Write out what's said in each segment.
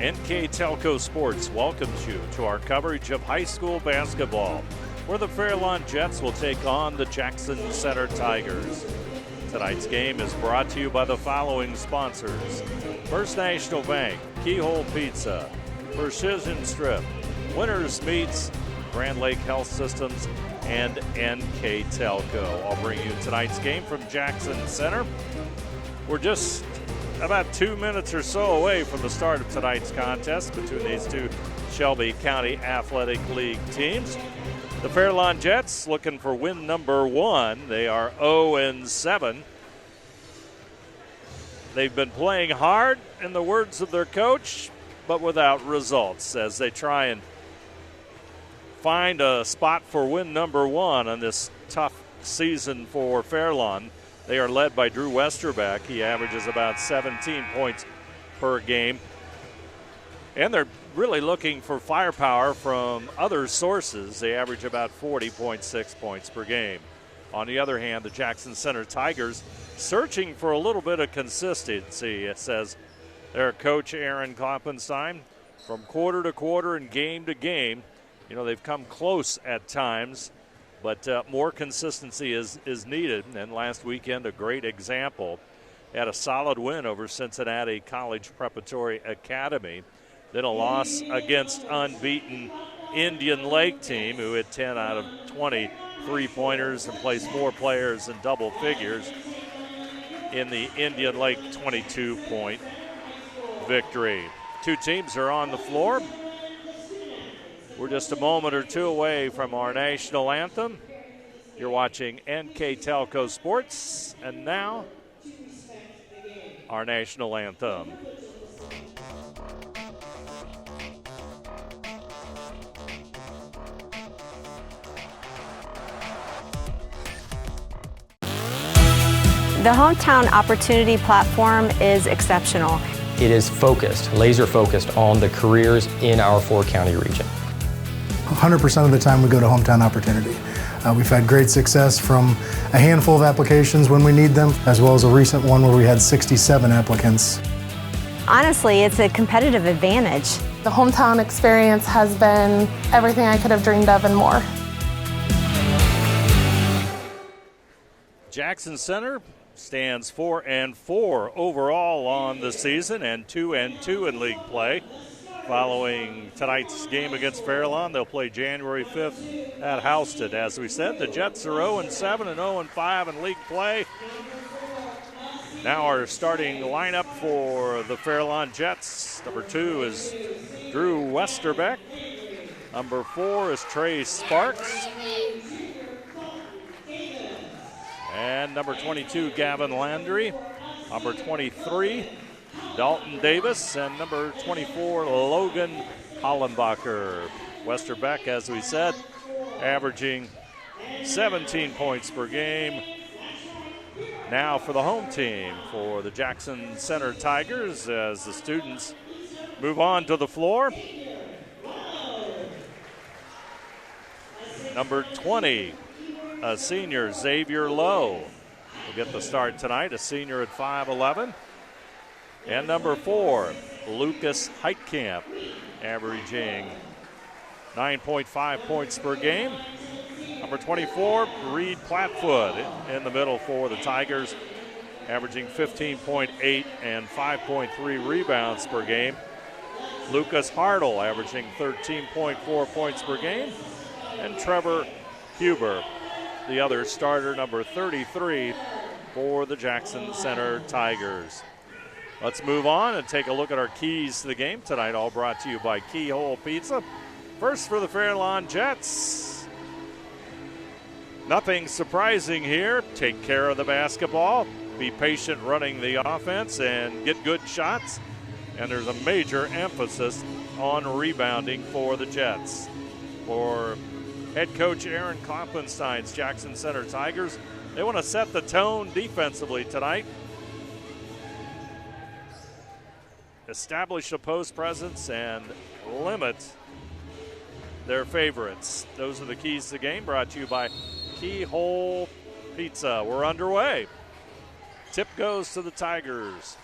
NK Telco Sports welcomes you to our coverage of high school basketball, where the Fairlawn Jets will take on the Jackson Center Tigers. Tonight's game is brought to you by the following sponsors: First National Bank, Keyhole Pizza, Precision Strip, Winners Meats, Grand Lake Health Systems, and NK Telco. I'll bring you tonight's game from Jackson Center. We're just about 2 minutes or so away from the start of tonight's contest between these two Shelby County Athletic League teams. The Fairlawn Jets looking for win number 1. They are 0-7. They've been playing hard, in the words of their coach, but without results as they try and find a spot for win number 1 on this tough season for Fairlawn. They are led by Drew Westerbeck. He averages about 17 points per game. And they're really looking for firepower from other sources. They average about 40.6 points per game. On the other hand, the Jackson Center Tigers searching for a little bit of consistency, it says their coach Aaron Kloppenstein. From quarter to quarter and game to game, they've come close at times, but more consistency is needed. And last weekend, a great example. They had a solid win over Cincinnati College Preparatory Academy. Then a loss against unbeaten Indian Lake team, who had 10 out of 20 three-pointers and placed 4 players in double figures in the Indian Lake 22-point victory. Two teams are on the floor. We're just a moment or two away from our national anthem. You're watching NK Telco Sports, and now our national anthem. The Hometown Opportunity Platform is exceptional. It is focused, laser focused on the careers in our 4-county region. 100% of the time we go to Hometown Opportunity. We've had great success from a handful of applications when we need them, as well as a recent one where we had 67 applicants. Honestly, it's a competitive advantage. The Hometown experience has been everything I could have dreamed of and more. Jackson Center stands 4-4 overall on the season and 2-2 in league play. Following tonight's game against Fairlawn, they'll play January 5th at Houston. As we said, the Jets are 0-7 and 0-5 in league play. Now our starting lineup for the Fairlawn Jets. Number 2 is Drew Westerbeck. Number 4 is Trey Sparks. And number 22, Gavin Landry. Number 23, Dalton Davis. And number 24, Logan Hollenbacher. Westerbeck, as we said, averaging 17 points per game. Now for the home team for the Jackson Center Tigers as the students move on to the floor. Number 20, a senior, Xavier Lowe, will get the start tonight, a senior at 5'11". And number 4, Lucas Heitkamp, averaging 9.5 points per game. Number 24, Reed Platfoot in the middle for the Tigers, averaging 15.8 and 5.3 rebounds per game. Lucas Hartle averaging 13.4 points per game. And Trevor Huber, the other starter, number 33 for the Jackson Center Tigers. Let's move on and take a look at our keys to the game tonight, all brought to you by Keyhole Pizza. First for the Fairlawn Jets. Nothing surprising here. Take care of the basketball, be patient running the offense, and get good shots. And there's a major emphasis on rebounding for the Jets. For head coach Aaron Kloppenstein's Jackson Center Tigers, they want to set the tone defensively tonight. Establish a post presence and limit their favorites. Those are the keys to the game, brought to you by Keyhole Pizza. We're underway. Tip goes to the Tigers.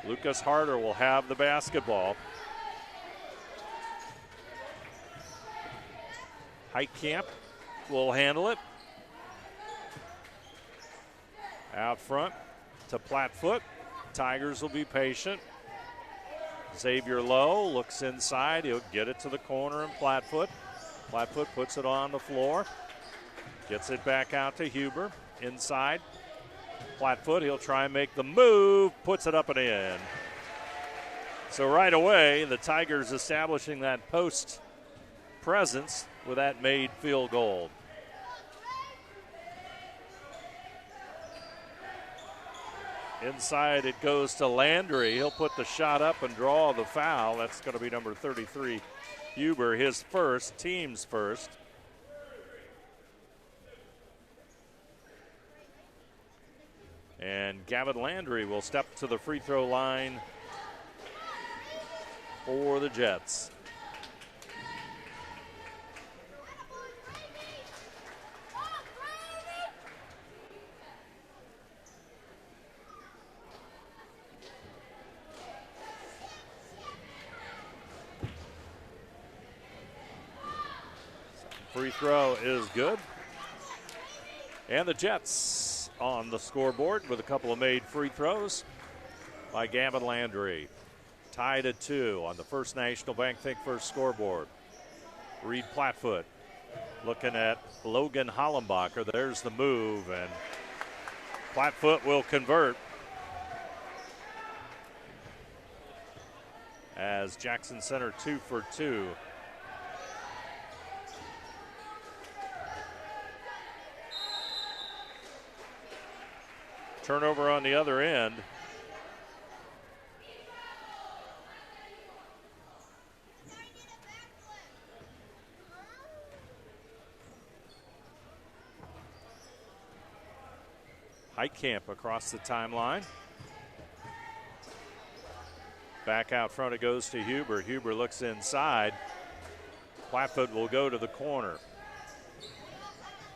Lucas Harder will have the basketball. Heitkamp will handle it. Out front to Plattfoot. Tigers will be patient. Xavier Lowe looks inside. He'll get it to the corner and Plattfoot. Plattfoot puts it on the floor. Gets it back out to Huber. Inside. Plattfoot, he'll try and make the move. Puts it up and in. So right away, the Tigers establishing that post presence with that made field goal. Inside it goes to Landry. He'll put the shot up and draw the foul. That's going to be number 33, Huber, his first, team's first. And Gavin Landry will step to the free throw line for the Jets. Free throw is good. And the Jets on the scoreboard with a couple of made free throws by Gavin Landry. Tied at 2 on the First National Bank Think First scoreboard. Reed Plattfoot looking at Logan Hollenbacher. There's the move, and Plattfoot will convert as Jackson Center 2 for 2. Turnover on the other end. Heitkamp across the timeline. Back out front it goes to Huber. Huber looks inside. Plattfoot will go to the corner.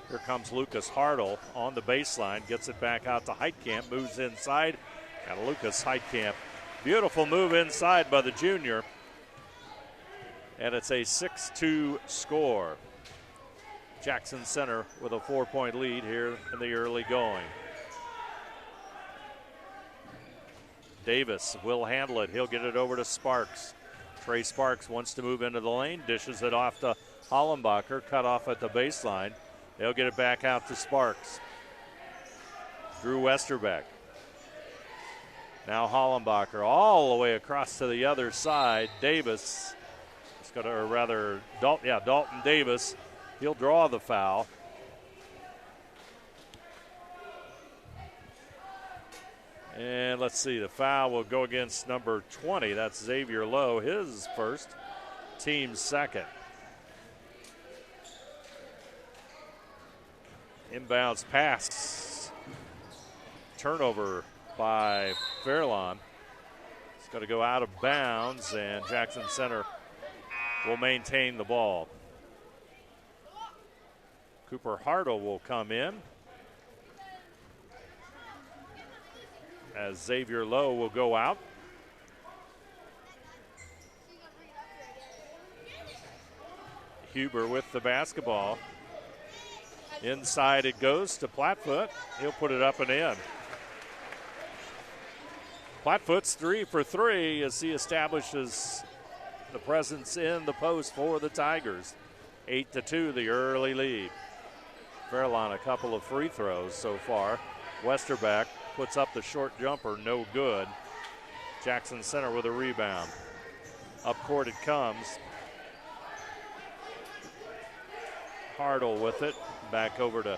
Here comes Lucas Hartle on the baseline. Gets it back out to Heitkamp. Moves inside. And Lucas Heitkamp. Beautiful move inside by the junior. And it's a 6-2 score. Jackson Center with a 4-point lead here in the early going. Davis will handle it. He'll get it over to Sparks. Trey Sparks wants to move into the lane. Dishes it off to Hollenbacher. Cut off at the baseline. They'll get it back out to Sparks. Drew Westerbeck. Now Hollenbacher all the way across to the other side. Davis, Dalton Davis. He'll draw the foul. And let's see, the foul will go against number 20. That's Xavier Lowe, his first, team's second. Inbounds pass. Turnover by Fairlawn. It's going to go out of bounds, and Jackson Center will maintain the ball. Cooper Hartle will come in, as Xavier Lowe will go out. Huber with the basketball. Inside it goes to Plattfoot. He'll put it up and in. Plattfoot's 3 for 3 as he establishes the presence in the post for the Tigers. 8-2, the early lead. Fairlawn a couple of free throws so far. Westerbeck puts up the short jumper, no good. Jackson Center with a rebound. Up court it comes. Hartle with it. Back over to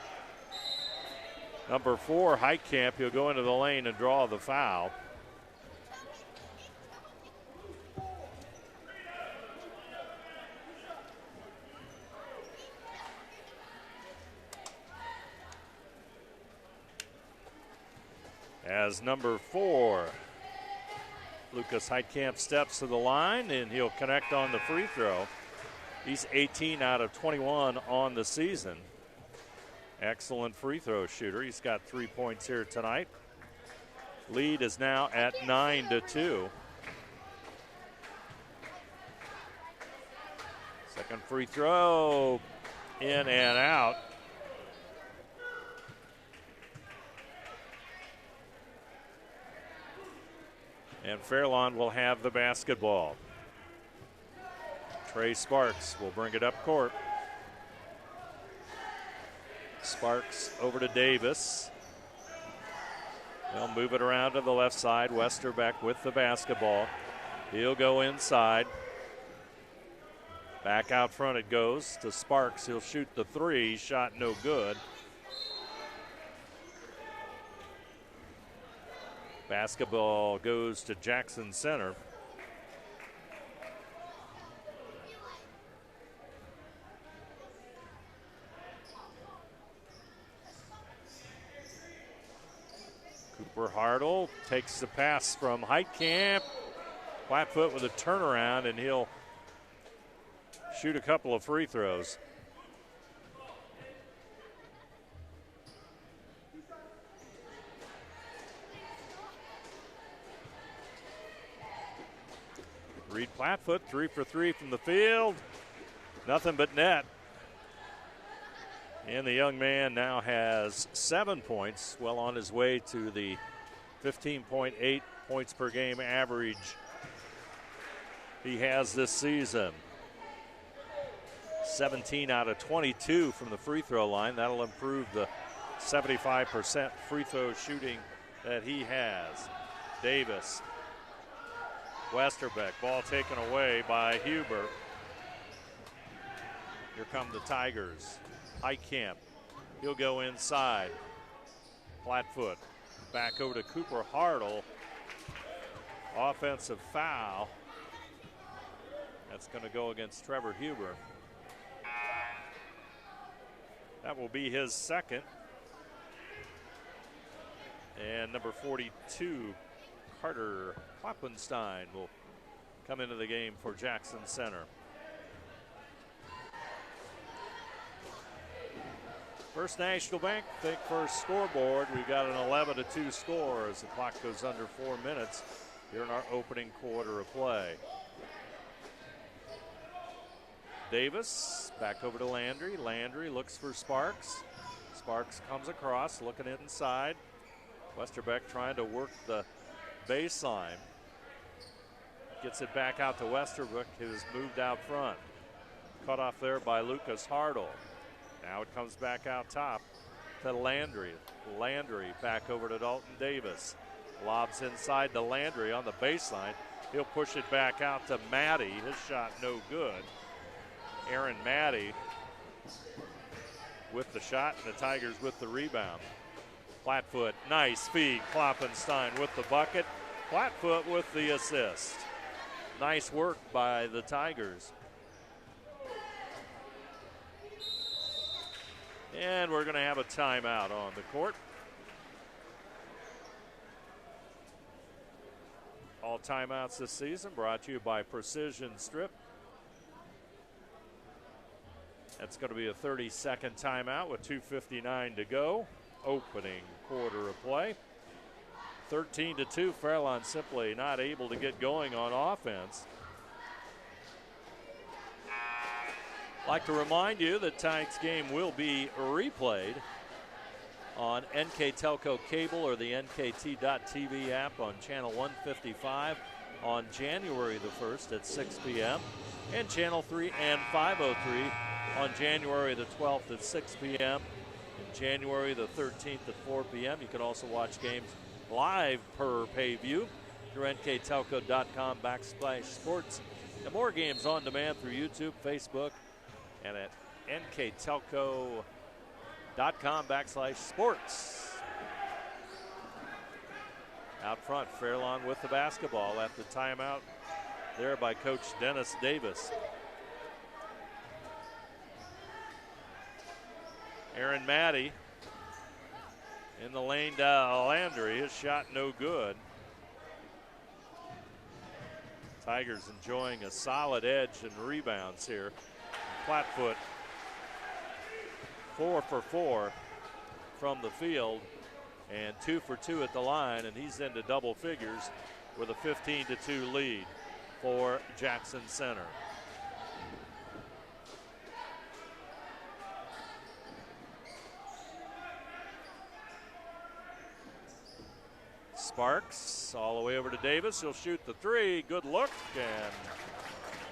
number 4, Heitkamp. He'll go into the lane and draw the foul. As number 4, Lucas Heitkamp steps to the line, and he'll connect on the free throw. He's 18 out of 21 on the season. Excellent free throw shooter. He's got 3 points here tonight. Lead is now at 9-2. Second free throw, in and out. And Fairlawn will have the basketball. Trey Sparks will bring it up court. Sparks over to Davis. They'll move it around to the left side. Westerbeck with the basketball. He'll go inside. Back out front it goes to Sparks. He'll shoot the three. Shot no good. Basketball goes to Jackson Center. Cooper Hartle takes the pass from Heitkamp. Flatfoot with a turnaround, and he'll shoot a couple of free throws. Reed Flatfoot, 3 for 3 from the field. Nothing but net. And the young man now has 7 points, well on his way to the 15.8 points per game average he has this season. 17 out of 22 from the free throw line. That'll improve the 75% free throw shooting that he has. Davis. Westerbeck, ball taken away by Huber. Here come the Tigers. Heitkamp, he'll go inside. Flatfoot, back over to Cooper Hartle. Offensive foul. That's going to go against Trevor Huber. That will be his second. And number 42, Carter Kloppenstein, will come into the game for Jackson Center. First National Bank, Think First scoreboard. We've got an 11-2 score as the clock goes under 4 minutes here in our opening quarter of play. Davis back over to Landry. Landry looks for Sparks. Sparks comes across, looking inside. Westerbeck trying to work the baseline. Gets it back out to Westerbeck, who has moved out front. Cut off there by Lucas Hartle. Now it comes back out top to Landry. Landry back over to Dalton Davis. Lobs inside to Landry on the baseline. He'll push it back out to Maddie. His shot no good. Aaron Maddie with the shot, and the Tigers with the rebound. Flatfoot, nice feed. Kloppenstein with the bucket. Flatfoot with the assist. Nice work by the Tigers. And we're going to have a timeout on the court. All timeouts this season brought to you by Precision Strip. That's going to be a 30-second timeout with 2:59 to go. Opening quarter of play. 13-2, Fairlawn simply not able to get going on offense. Like to remind you that tonight's game will be replayed on NK Telco Cable or the NKT.TV app on channel 155 on January the 1st at 6 p.m. and channel 3 and 503 on January the 12th at 6 p.m. and January the 13th at 4 p.m. You can also watch games live per pay-view through nktelco.com/sports and more games on demand through YouTube, Facebook, and at nktelco.com/sports. Out front, Fairlawn with the basketball at the timeout there by Coach Dennis Davis. Aaron Maddie in the lane to Landry. His shot no good. Tigers enjoying a solid edge and rebounds here. Flatfoot 4 for 4 from the field, and 2 for 2 at the line, and he's into double figures with a 15-2 lead for Jackson Center. Sparks all the way over to Davis. He'll shoot the three. Good look, and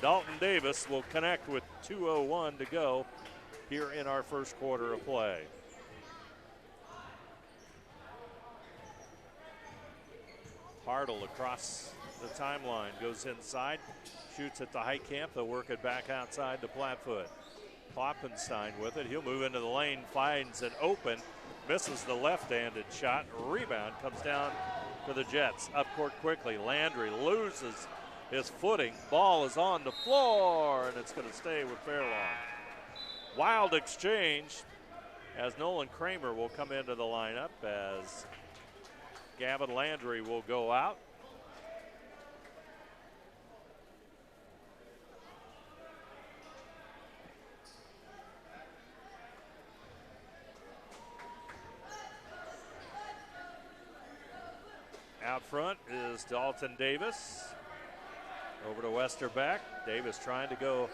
Dalton Davis will connect with 2:01 to go here in our first quarter of play. Hartle across the timeline, goes inside, shoots at the height camp. They'll work it back outside to Plattfoot. Kloppenstein with it. He'll move into the lane, finds an open, misses the left-handed shot. Rebound comes down to the Jets. Up court quickly. Landry loses his footing. Ball is on the floor, and it's going to stay with Fairlawn. Wild exchange as Nolan Kramer will come into the lineup as Gavin Landry will go out. Out front is Dalton Davis. Over to Westerbeck. Davis trying to go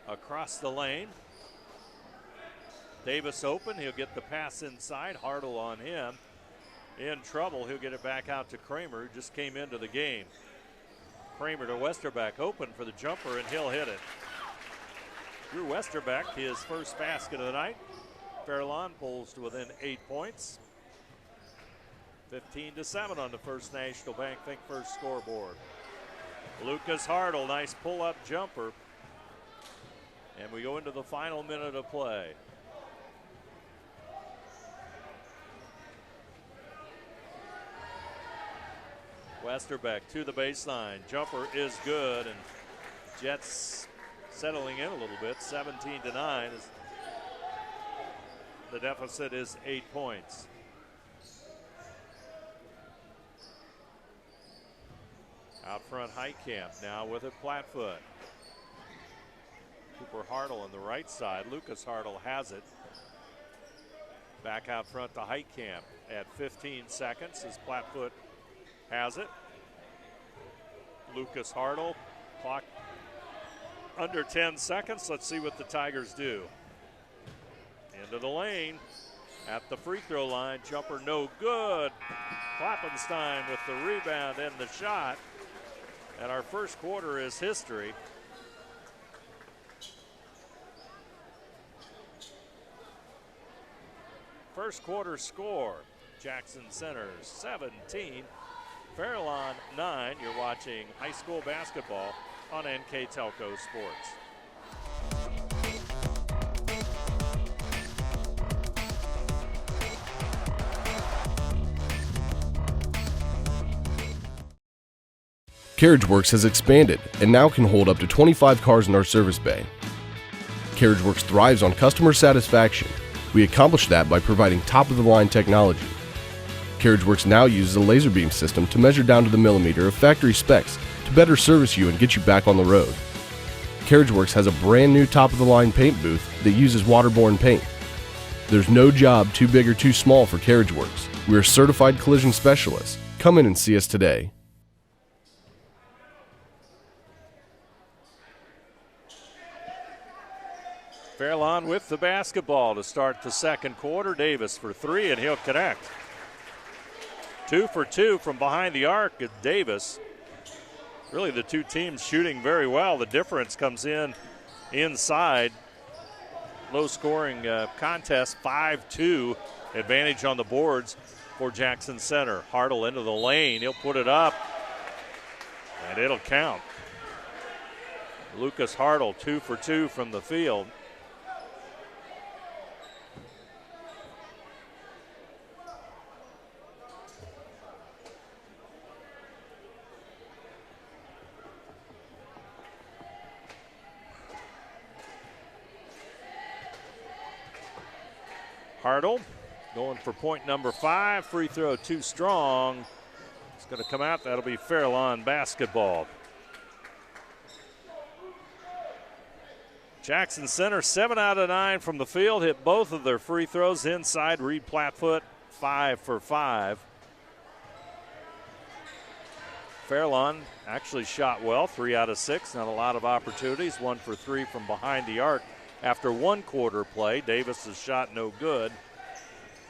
across the lane. Davis open. He'll get the pass inside. Hartle on him. In trouble. He'll get it back out to Kramer, who just came into the game. Kramer to Westerbeck. Open for the jumper, and he'll hit it. Drew Westerbeck, his first basket of the night. Fairlawn pulls to within 8 points. 15-7 on the First National Bank Think First scoreboard. Lucas Hartle, nice pull-up jumper. And we go into the final minute of play. Westerbeck to the baseline. Jumper is good, and Jets settling in a little bit. 17-9 as the deficit is 8 points. Out front, Heitkamp now with it, Plattfoot. Cooper Hartle on the right side. Lucas Hartle has it. Back out front to Heitkamp at 15 seconds as Plattfoot has it. Lucas Hartle, clock under 10 seconds. Let's see what the Tigers do. Into the lane at the free throw line. Jumper no good. Kloppenstein with the rebound and the shot. And our first quarter is history. First quarter score, Jackson Center 17, Fairlawn 9. You're watching high school basketball on NK Telco Sports. CarriageWorks has expanded and now can hold up to 25 cars in our service bay. CarriageWorks thrives on customer satisfaction. We accomplish that by providing top-of-the-line technology. CarriageWorks now uses a laser beam system to measure down to the millimeter of factory specs to better service you and get you back on the road. CarriageWorks has a brand new top-of-the-line paint booth that uses waterborne paint. There's no job too big or too small for CarriageWorks. We're certified collision specialists. Come in and see us today. Fairlawn with the basketball to start the second quarter. Davis for three, and he'll connect. 2 for 2 from behind the arc at Davis. Really the two teams shooting very well. The difference comes in inside. Low scoring contest, 5-2 advantage on the boards for Jackson Center. Hartle into the lane. He'll put it up, and it'll count. Lucas Hartle 2 for 2 from the field. Hartle going for point number 5. Free throw too strong. It's going to come out. That'll be Fairlawn basketball. Jackson Center 7 out of 9 from the field. Hit both of their free throws inside. Reed Plattfoot 5 for 5. Fairlawn actually shot well, 3 out of 6. Not a lot of opportunities. 1 for 3 from behind the arc after one quarter play. Davis's shot no good.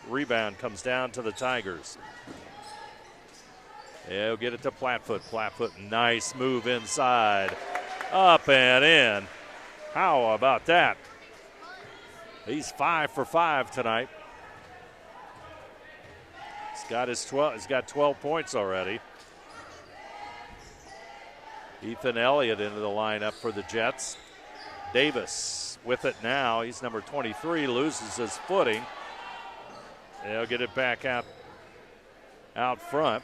Rebound comes down to the Tigers. They'll get it to Plattfoot. Plattfoot, nice move inside. Up and in. How about that? He's 5 for 5 tonight. He's got 12 points already. Ethan Elliott into the lineup for the Jets. Davis with it now. He's number 23, loses his footing. They'll get it back out front.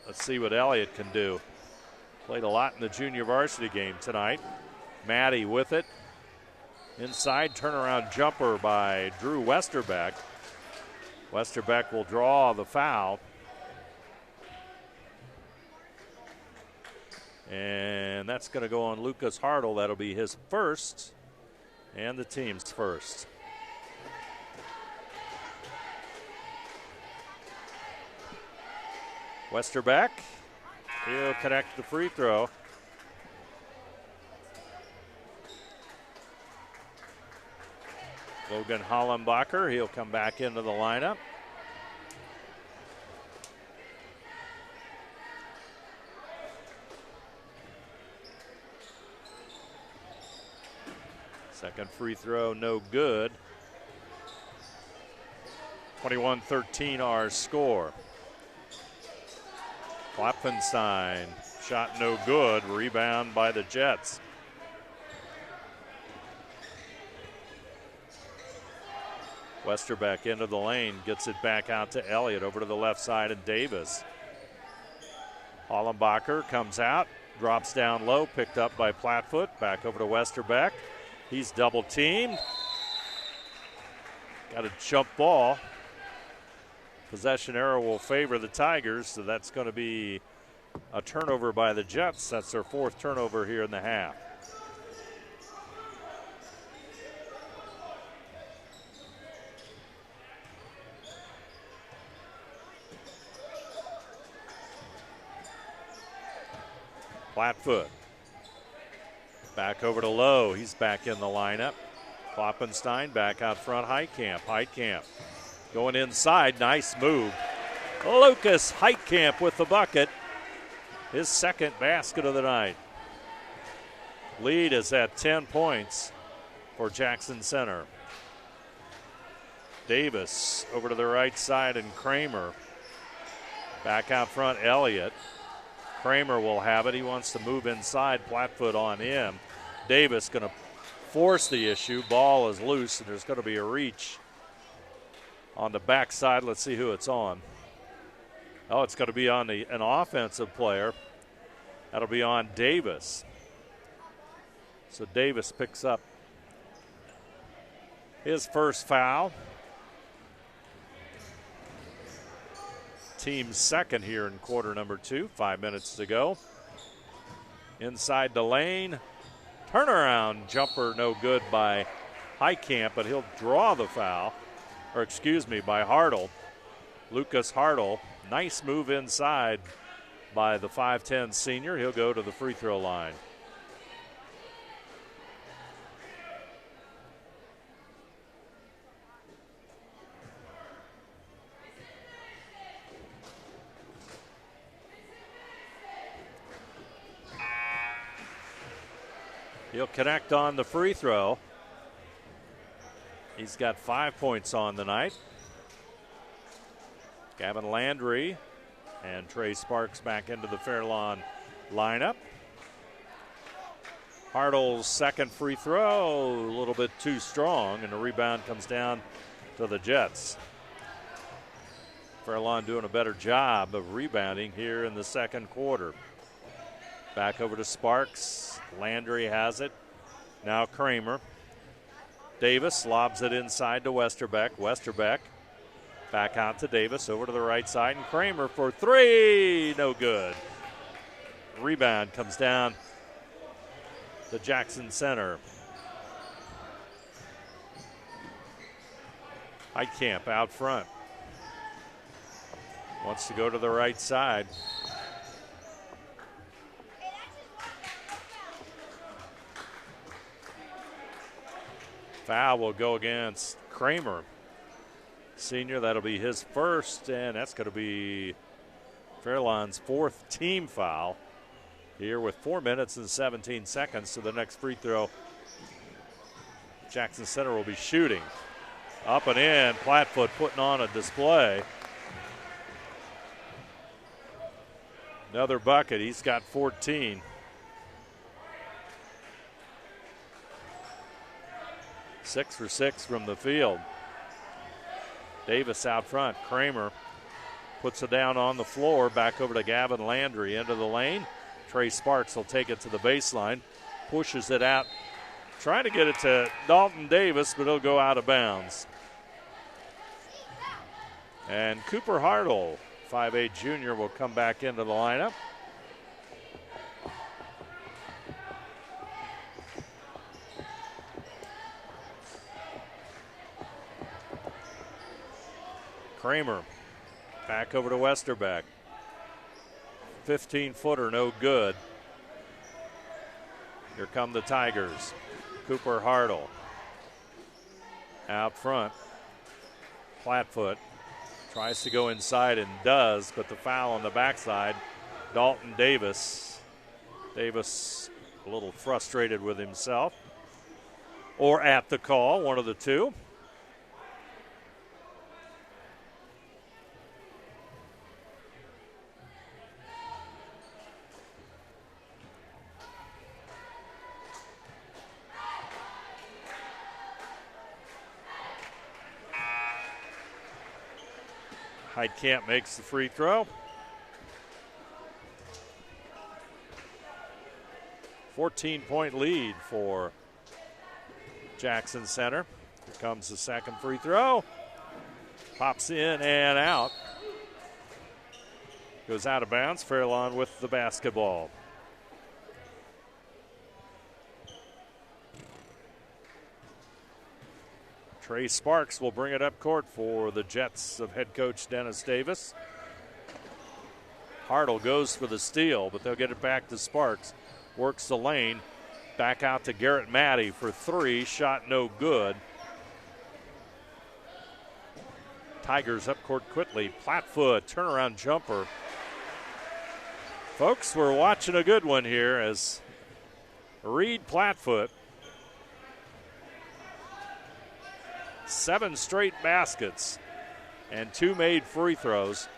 Let's see what Elliott can do. Played a lot in the junior varsity game tonight. Maddie with it. Inside turnaround jumper by Drew Westerbeck. Westerbeck will draw the foul. And that's going to go on Lucas Hartle. That'll be his first and the team's first. Westerbeck, he'll connect the free throw. Logan Hollenbacher, he'll come back into the lineup. Second free throw, no good. 21-13 our score. Klopfenstein, shot no good. Rebound by the Jets. Westerbeck into the lane, gets it back out to Elliott, over to the left side, and Davis. Hollenbacher comes out, drops down low, picked up by Plattfoot, back over to Westerbeck. He's double teamed. Got a jump ball. Possession error will favor the Tigers, so that's going to be a turnover by the Jets. That's their fourth turnover here in the half. Plattfoot. Back over to Lowe. He's back in the lineup. Klopfenstein back out front. Heitkamp going inside. Nice move. Lucas Heitkamp with the bucket. His second basket of the night. Lead is at 10 points for Jackson Center. Davis over to the right side, and Kramer. Back out front, Elliott. Kramer will have it. He wants to move inside. Plattfoot on him. Davis going to force the issue. Ball is loose, and there's going to be a reach on the backside. Let's see who it's on. Oh, it's going to be on an offensive player. That'll be on Davis. So Davis picks up his first foul. Team's second here in quarter number 2. 5 minutes to go. Inside the lane. Turnaround jumper no good by Heitkamp, but he'll draw the foul. Or excuse me, by Hartle. Lucas Hartle. Nice move inside by the 5'10 senior. He'll go to the free throw line. He'll connect on the free throw. He's got 5 points on the night. Gavin Landry and Trey Sparks back into the Fairlawn lineup. Hartle's second free throw, a little bit too strong, and the rebound comes down to the Jets. Fairlawn doing a better job of rebounding here in the second quarter. Back over to Sparks. Landry has it. Now Kramer. Davis lobs it inside to Westerbeck. Westerbeck back out to Davis, over to the right side, and Kramer for three. No good. Rebound comes down to Jackson Center. Heitkamp out front. Wants to go to the right side. Foul will go against Kramer. Senior, that'll be his first, and that's going to be Fairlawn's fourth team foul here with 4 minutes and 17 seconds to the next free throw. Jackson Center will be shooting. Up and in, Plattfoot putting on a display. Another bucket, he's got 14. Six for six from the field. Davis out front. Kramer puts it down on the floor. Back over to Gavin Landry into the lane. Trey Sparks will take it to the baseline. Pushes it out. Trying to get it to Dalton Davis, but it'll go out of bounds. And Cooper Hartle, 5'8" junior, will come back into the lineup. Kramer back over to Westerbeck. 15-footer, no good. Here come the Tigers. Cooper Hartle out front. Plattfoot tries to go inside and does, but the foul on the backside. Dalton Davis. Davis a little frustrated with himself or at the call, one of the two. Heidkamp makes the free throw. 14-point lead for Jackson Center. Here comes the second free throw. Pops in and out. Goes out of bounds. Fairlawn with the basketball. Trey Sparks will bring it up court for the Jets of head coach Dennis Davis. Hartle goes for the steal, but they'll get it back to Sparks. Works the lane. Back out to Garrett Matty for three. Shot no good. Tigers up court quickly. Plattfoot, turnaround jumper. Folks, we're watching a good one here as Reed Plattfoot. 7 straight baskets and 2 made free throws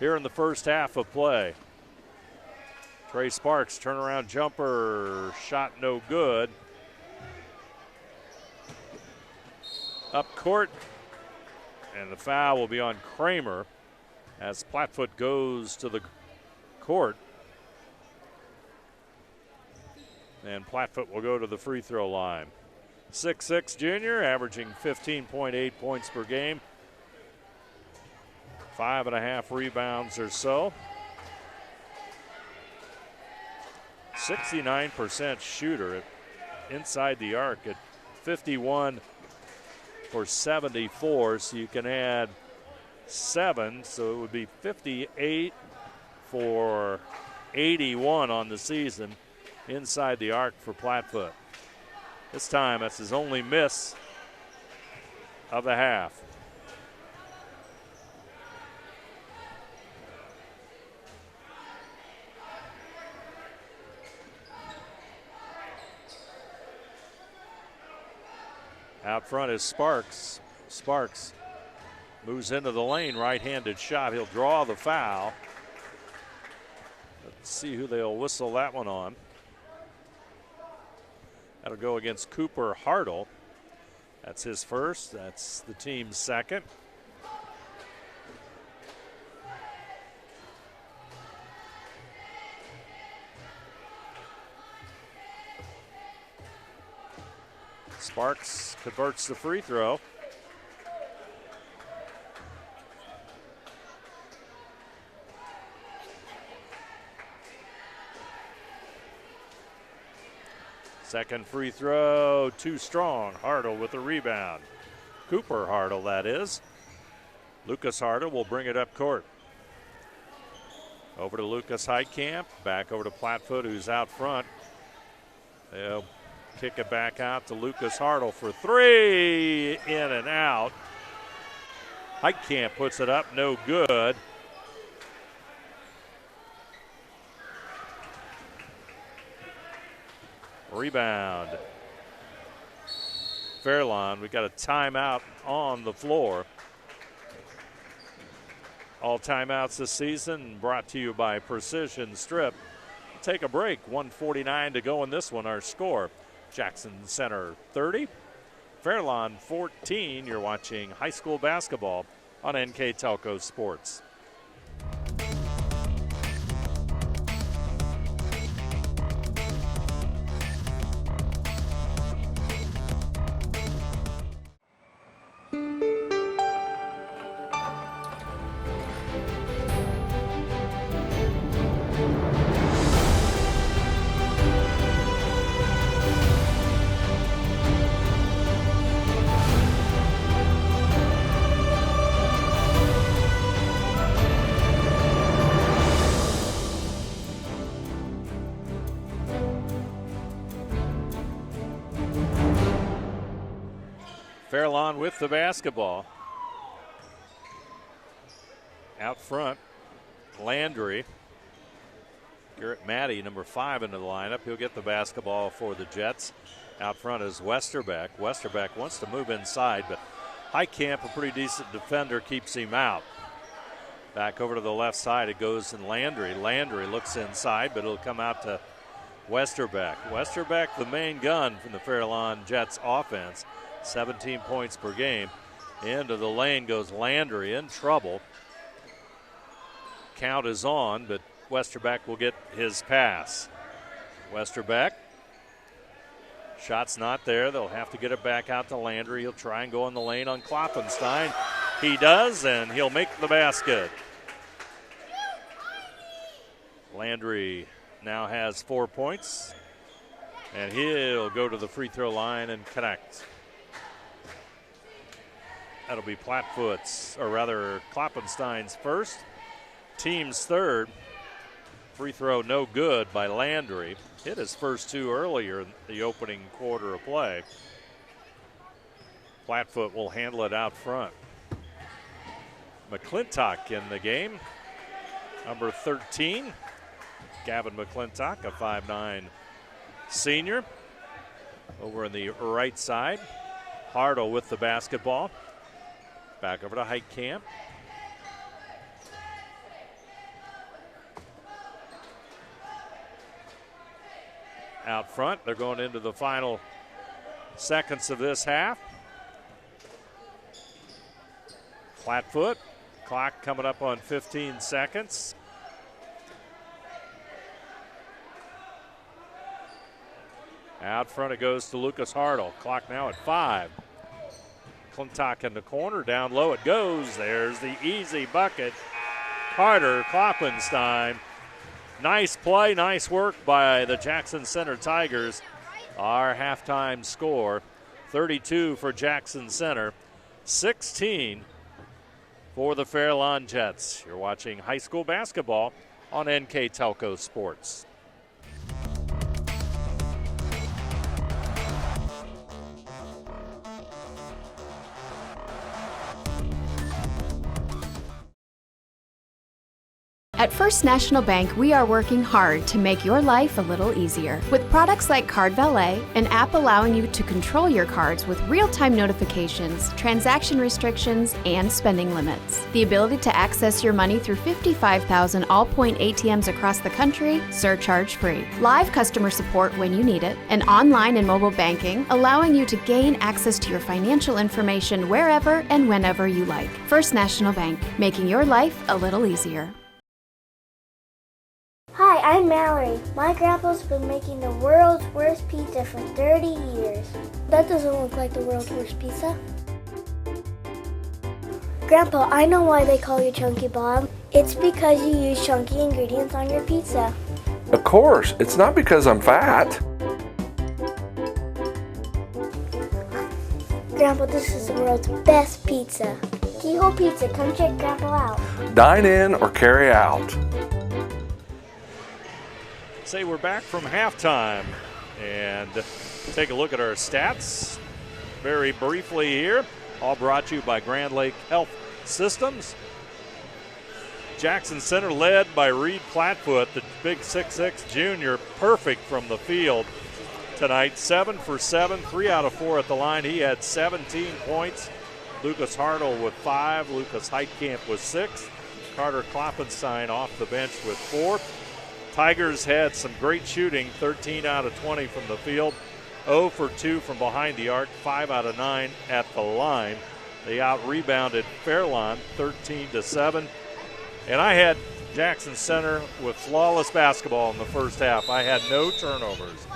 here in the first half of play. Trey Sparks, turnaround jumper, shot no good. Up court, and the foul will be on Kramer as Plattfoot goes to the court. And Plattfoot will go to the free throw line. 6'6" junior, averaging 15.8 points per game. 5.5 rebounds or so. 69% shooter inside the arc at 51 for 74. So you can add 7. So it would be 58 for 81 on the season inside the arc for Plattfoot. This time, that's his only miss of the half. Out front is Sparks. Sparks moves into the lane, right-handed shot. He'll draw the foul. Let's see who they'll whistle that one on. That'll go against Cooper Hartle. That's his first. That's the team's second. Sparks converts the free throw. Second free throw, too strong. Hartle with the rebound. Cooper Hartle, that is. Lucas Harder will bring it up court. Over to Lucas Heitkamp, back over to Plattfoot, who's out front. They'll kick it back out to Lucas Hartle for three, in and out. Heitkamp puts it up, no good. Rebound. Fairlawn, we got a timeout on the floor. All timeouts this season brought to you by Precision Strip. Take a break. 1:49 to go in this one. Our score, Jackson Center 30, Fairlawn 14. You're watching high school basketball on NK Telco Sports. Fairlawn with the basketball. Out front, Landry. Garrett Matty, number 5 into the lineup. He'll get the basketball for the Jets. Out front is Westerbeck. Westerbeck wants to move inside, but Heitkamp, a pretty decent defender, keeps him out. Back over to the left side, it goes in Landry. Landry looks inside, but it'll come out to Westerbeck. Westerbeck, the main gun from the Fairlawn Jets offense. 17 points per game. Into the lane goes Landry, in trouble. Count is on, but Westerbeck will get his pass. Westerbeck. Shot's not there. They'll have to get it back out to Landry. He'll try and go in the lane on Kloppenstein. He does, and he'll make the basket. Landry now has 4 points, and he'll go to the free throw line and connect. That'll be Plattfoot's, or rather Kloppenstein's first, team's third. Free throw no good by Landry. Hit his first 2 earlier in the opening quarter of play. Plattfoot will handle it out front. McClintock in the game, number 13. Gavin McClintock, a 5'9" senior. Over on the right side, Hartle with the basketball. Back over to Heitkamp. Out front, they're going into the final seconds of this half. Plattfoot, clock coming up on 15 seconds. Out front it goes to Lucas Hartle. Clock now at 5. McClintock in the corner, down low it goes. There's the easy bucket. Carter Kloppenstein. Nice play, nice work by the Jackson Center Tigers. Our halftime score, 32 for Jackson Center, 16 for the Fairlawn Jets. You're watching high school basketball on NK Telco Sports. At First National Bank, we are working hard to make your life a little easier. With products like Card Valet, an app allowing you to control your cards with real-time notifications, transaction restrictions, and spending limits. The ability to access your money through 55,000 all-point ATMs across the country, surcharge-free. Live customer support when you need it, and online and mobile banking, allowing you to gain access to your financial information wherever and whenever you like. First National Bank, making your life a little easier. Hi, I'm Mallory. My grandpa's been making the world's worst pizza for 30 years. That doesn't look like the world's worst pizza. Grandpa, I know why they call you Chunky Bob. It's because you use chunky ingredients on your pizza. Of course, it's not because I'm fat. Grandpa, this is the world's best pizza. Keyhole Pizza. Come check Grapple out. Dine in or carry out. Say we're back from halftime and take a look at our stats very briefly here. All brought to you by Grand Lake Health Systems. Jackson Center led by Reed Plattfoot, the big 6'6 junior, perfect from the field tonight. 7 for 7, 3 out of 4 at the line. He had 17 points. Lucas Hartle with 5, Lucas Heitkamp with 6, Carter Kloppenstein off the bench with 4. Tigers had some great shooting, 13 out of 20 from the field, 0 for 2 from behind the arc, 5 out of 9 at the line. They out-rebounded Fairlawn 13-7. And I had Jackson Center with flawless basketball in the first half. I had no turnovers.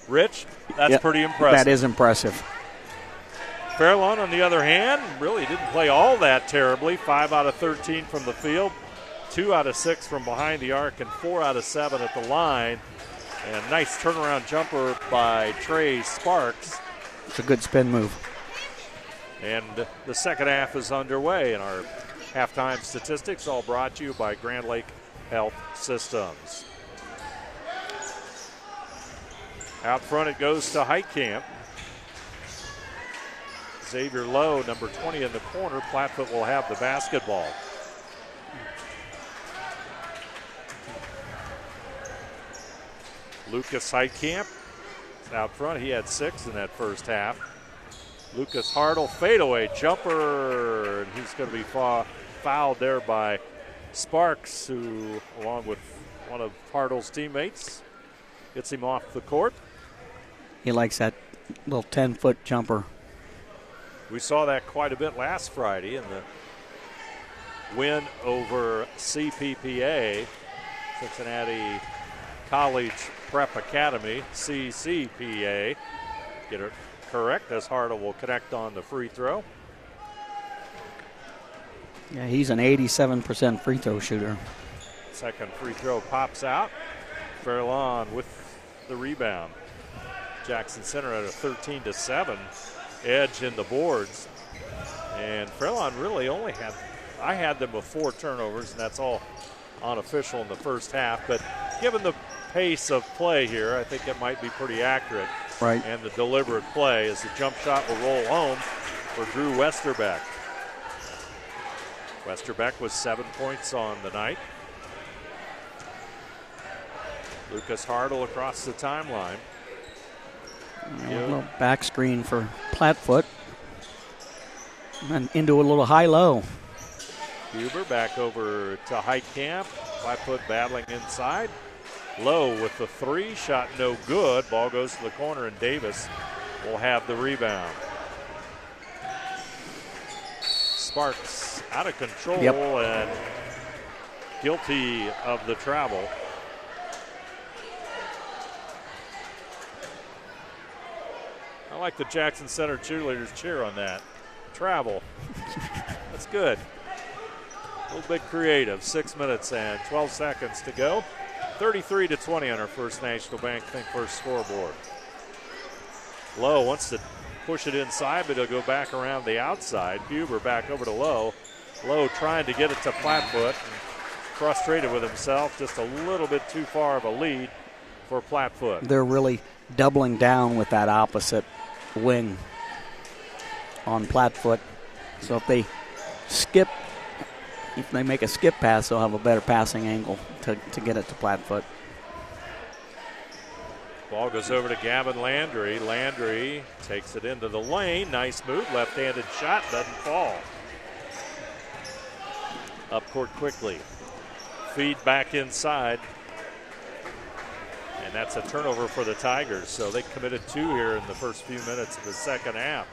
Rich, that's pretty impressive. That is impressive. Fairlawn, on the other hand, really didn't play all that terribly. 5 out of 13 from the field, 2 out of 6 from behind the arc, and 4 out of 7 at the line. And a nice turnaround jumper by Trey Sparks. It's a good spin move. And the second half is underway, and our halftime statistics all brought to you by Grand Lake Health Systems. Out front it goes to Heitkamp. Xavier Lowe, number 20 in the corner. Plattfoot will have the basketball. Lucas Heitkamp out front. He had 6 in that first half. Lucas Hartle, fadeaway jumper, and he's going to be fouled there by Sparks, who, along with one of Hartle's teammates, gets him off the court. He likes that little 10-foot jumper. We saw that quite a bit last Friday in the win over CPPA, Cincinnati College Prep Academy, CCPA. Get it correct, as Hartle will connect on the free throw. Yeah, he's an 87% free throw shooter. Second free throw pops out. Fairlawn with the rebound. Jackson Center at a 13-7 edge in the boards. And Fairlawn really only had, I had them with 4 turnovers, and that's all unofficial in the first half. But given the pace of play here, I think it might be pretty accurate. Right. And the deliberate play as the jump shot will roll home for Drew Westerbeck. Westerbeck with 7 points on the night. Lucas Hartle across the timeline. A little back screen for Plattfoot. And into a little high-low. Huber back over to Heitkamp. Plattfoot battling inside. Lowe with the 3, shot no good. Ball goes to the corner, and Davis will have the rebound. Sparks out of control and guilty of the travel. I like the Jackson Center cheerleaders cheer on that. Travel. That's good. A little bit creative. 6 minutes and 12 seconds to go. 33-20 on our First National Bank Think First scoreboard. Lowe wants to push it inside, but he'll go back around the outside. Huber back over to Lowe. Lowe trying to get it to Plattfoot. Frustrated with himself. Just a little bit too far of a lead for Plattfoot. They're really doubling down with that opposite wing on Plattfoot. So if they make a skip pass, they'll have a better passing angle to get it to Plattfoot. Ball goes over to Gavin Landry. Landry takes it into the lane. Nice move. Left-handed shot. Doesn't fall. Up court quickly. Feed back inside. And that's a turnover for the Tigers. So they committed 2 here in the first few minutes of the second half.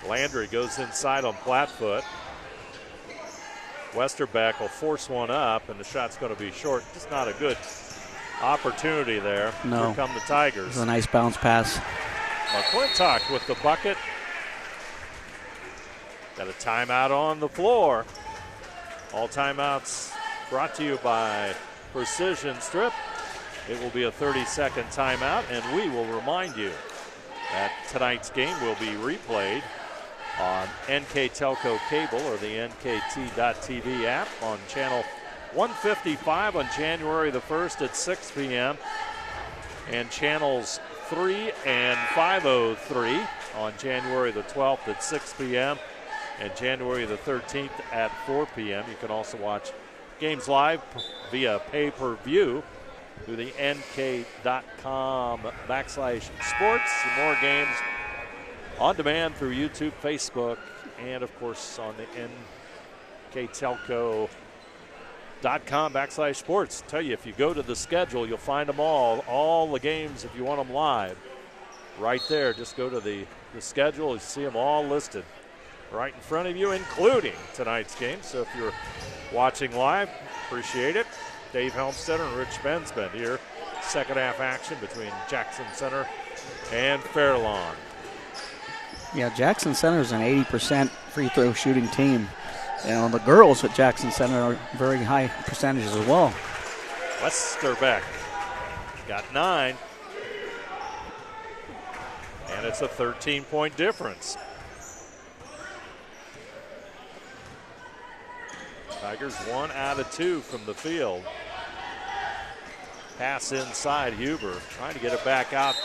Landry goes inside on Plattfoot. Westerbeck will force one up, and the shot's going to be short. Just not a good opportunity there. No. Here come the Tigers. It's a nice bounce pass. McClintock with the bucket. Got a timeout on the floor. All timeouts brought to you by Precision Strip. It will be a 30-second timeout, and we will remind you Tonight's game will be replayed on NK Telco Cable or the NKT.TV app on channel 155 on January the 1st at 6 p.m. and channels 3 and 503 on January the 12th at 6 p.m. and January the 13th at 4 p.m. You can also watch games live via pay-per-view through the NK.com/sports. Some more games on demand through YouTube, Facebook, and of course on the NKTelco.com/sports. Tell you, if you go to the schedule, you'll find them all the games if you want them live. Right there, just go to the schedule, you see them all listed right in front of you, including tonight's game. So if you're watching live, appreciate it. Dave Helmstetter and Rich Bensbend here. Second half action between Jackson Center and Fairlawn. Yeah, Jackson Center is an 80% free throw shooting team. And the girls at Jackson Center are very high percentages as well. Westerbeck got 9. And it's a 13-point difference. Tigers 1 out of 2 from the field. Pass inside, Huber trying to get it back out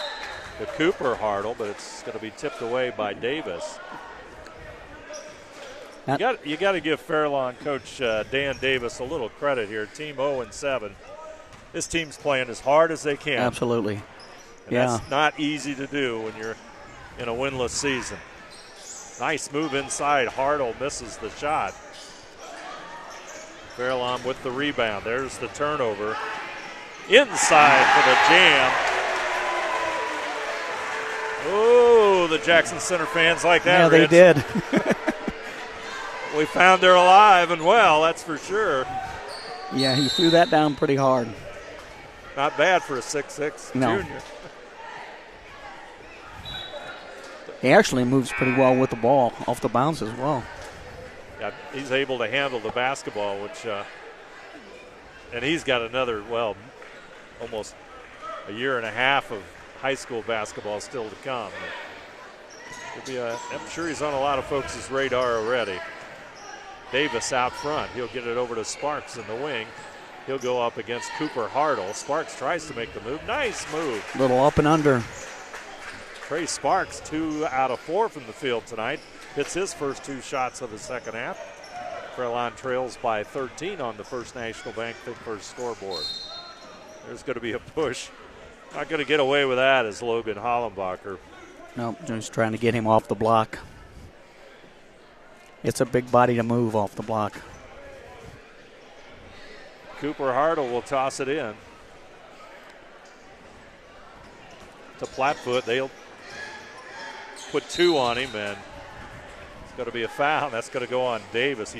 to Cooper Hartle, but it's going to be tipped away by Davis. You got to give Fairlawn coach Dan Davis a little credit here. Team 0-7. This team's playing as hard as they can. Absolutely. And that's not easy to do when you're in a winless season. Nice move inside. Hartle misses the shot. Fairlawn with the rebound. There's the turnover. Inside for the jam. Oh, the Jackson Center fans like that. Yeah, they did. We found they're alive and well, that's for sure. Yeah, he threw that down pretty hard. Not bad for a 6'6" junior. He actually moves pretty well with the ball off the bounce as well. Yeah, he's able to handle the basketball, which, and he's got another, almost a year and a half of high school basketball still to come. I'm sure he's on a lot of folks' radar already. Davis out front. He'll get it over to Sparks in the wing. He'll go up against Cooper Hartle. Sparks tries to make the move. Nice move. Little up and under. Trey Sparks, 2 out of 4 from the field tonight. Hits his first 2 shots of the second half. Fairlawn trails by 13 on the First National Bank First scoreboard. There's going to be a push. Not going to get away with that as Logan Hollenbacher. Nope, just trying to get him off the block. It's a big body to move off the block. Cooper Hartle will toss it in to Flatfoot. They'll put 2 on him, and it's going to be a foul. That's going to go on Davis.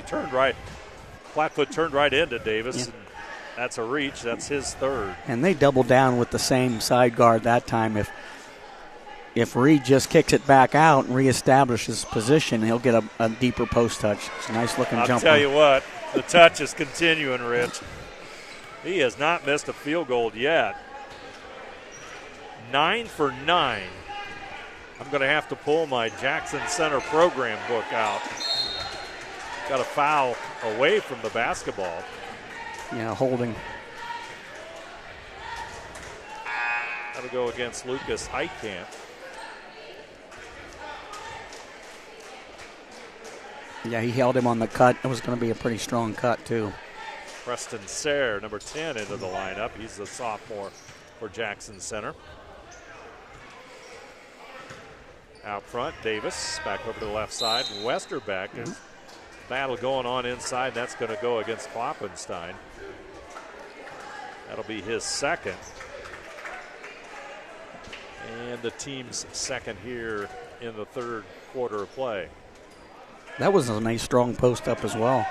Flatfoot turned right into Davis. Yeah. And that's a reach. That's his 3rd. And they double down with the same side guard that time. If Reed just kicks it back out and reestablishes position, he'll get a deeper post touch. It's a nice-looking jumper. I'll tell you what, the touch is continuing, Rich. He has not missed a field goal yet. 9 for 9. I'm going to have to pull my Jackson Center program book out. Got a foul away from the basketball. Yeah, holding. That'll go against Lucas Heitkamp. Yeah, he held him on the cut. It was going to be a pretty strong cut, too. Preston Sayre, number 10, into the lineup. He's the sophomore for Jackson Center. Out front, Davis back over to the left side. Westerbeck. There's battle going on inside. That's going to go against Kloppenstein. That'll be his 2nd. And the team's 2nd here in the 3rd quarter of play. That was a nice strong post up as well.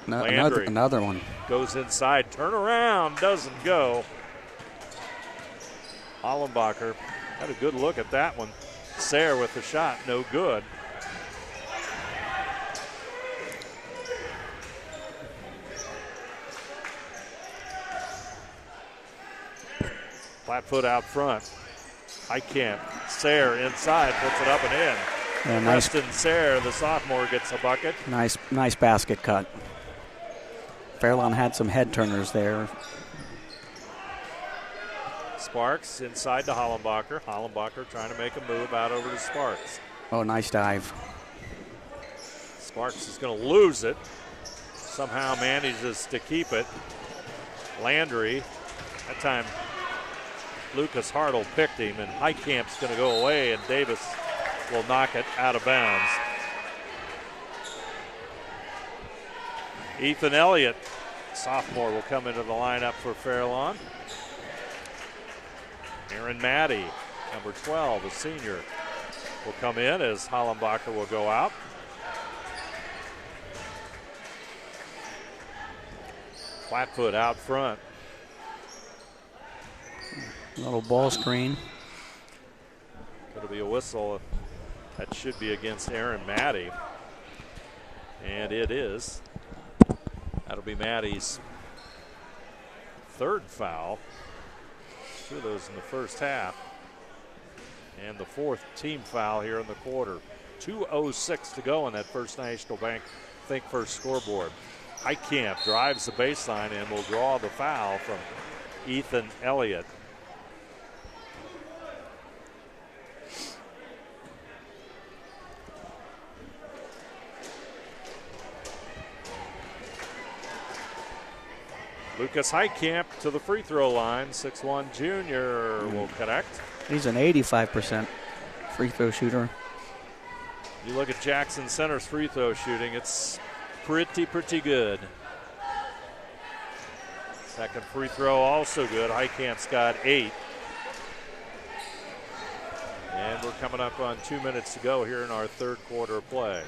Another one. Goes inside, turn around, doesn't go. Hollenbacher had a good look at that one. Sayre with the shot, no good. Flatfoot out front. Highcamp. Sayre inside, puts it up and in. Yeah, nice. Preston Sayre, the sophomore, gets a bucket. Nice basket cut. Fairlawn had some head turners there. Sparks inside to Hollenbacher. Hollenbacher trying to make a move out over to Sparks. Oh, nice dive. Sparks is going to lose it. Somehow manages to keep it. Landry, that time Lucas Hartle picked him, and Highcamp's going to go away, and Davis will knock it out of bounds. Ethan Elliott, sophomore, will come into the lineup for Fairlawn. Aaron Maddie, number 12, a senior, will come in as Hollenbacher will go out. Flatfoot out front. Little ball screen. Going to be a whistle. That should be against Aaron Maddie. And it is. That'll be Maddie's third foul. 2 of those in the first half. And the 4th team foul here in the quarter. 2:06 to go on that First National Bank Think First scoreboard. Highcamp drives the baseline and will draw the foul from Ethan Elliott. Lucas Highcamp to the free throw line. 6'1" junior will connect. He's an 85% free throw shooter. You look at Jackson Center's free throw shooting, it's pretty good. Second free throw also good. Highcamp's got 8. And we're coming up on 2 minutes to go here in our third quarter of play.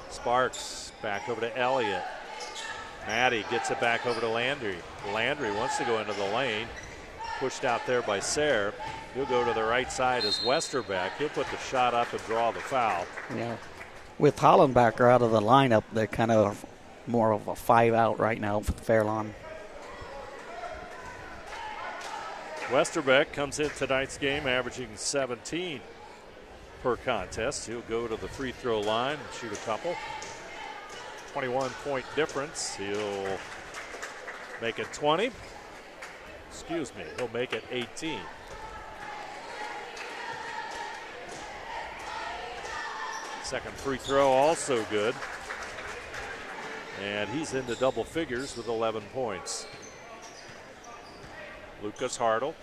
Sparks back over to Elliott. Maddie gets it back over to Landry. Landry wants to go into the lane. Pushed out there by Sayre. He'll go to the right side as Westerbeck. He'll put the shot up and draw the foul. Yeah. With Hollenbacher out of the lineup, they're kind of more of a 5-out right now for Fairlawn. Westerbeck comes in tonight's game averaging 17 per contest. He'll go to the free throw line and shoot a couple. 21-point difference. He'll make it 20. Excuse me, he'll make it 18. Second free throw also good. And he's into double figures with 11 points. Lucas Hartle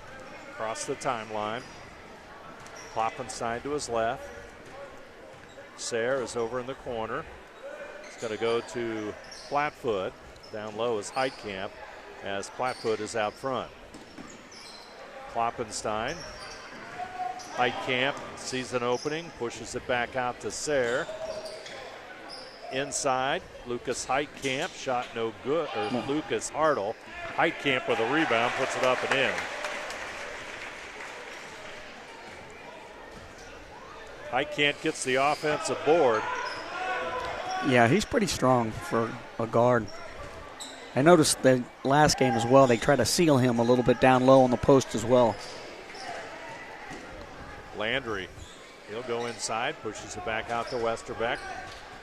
across the timeline. Kloppenstein to his left. Sayre is over in the corner. He's going to go to Flatfoot. Down low is Highcamp as Flatfoot is out front. Kloppenstein. Highcamp sees an opening, pushes it back out to Sayre. Inside, Lucas Highcamp, shot no good, or Lucas Hartle. Highcamp with a rebound, puts it up and in. Highcamp gets the offensive board. Yeah, he's pretty strong for a guard. I noticed the last game as well, they try to seal him a little bit down low on the post as well. Landry, he'll go inside, pushes it back out to Westerbeck.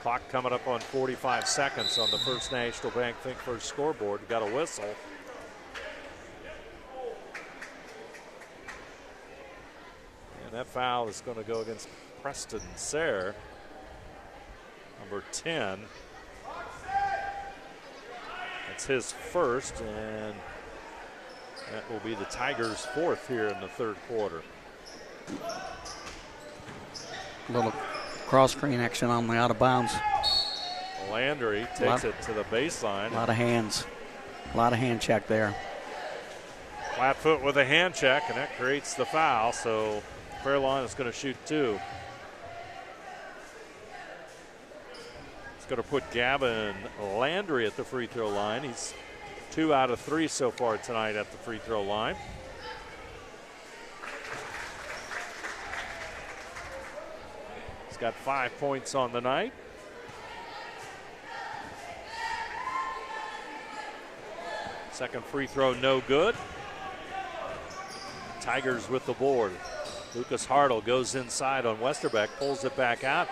Clock coming up on 45 seconds on the First National Bank Think First scoreboard. Got a whistle. And that foul is going to go against Preston Sayre, number 10. That's his first, and that will be the Tigers' 4th here in the third quarter. A little cross-screen action on the out of bounds. Landry takes it to the baseline. A lot of hands. A lot of hand check there. Flatfoot with a hand check, and that creates the foul, so Fairlawn is going to shoot 2. It's going to put Gavin Landry at the free throw line. He's 2 out of 3 so far tonight at the free throw line. He's got 5 points on the night. Second free throw, no good. Tigers with the board. Lucas Hartle goes inside on Westerbeck, pulls it back out.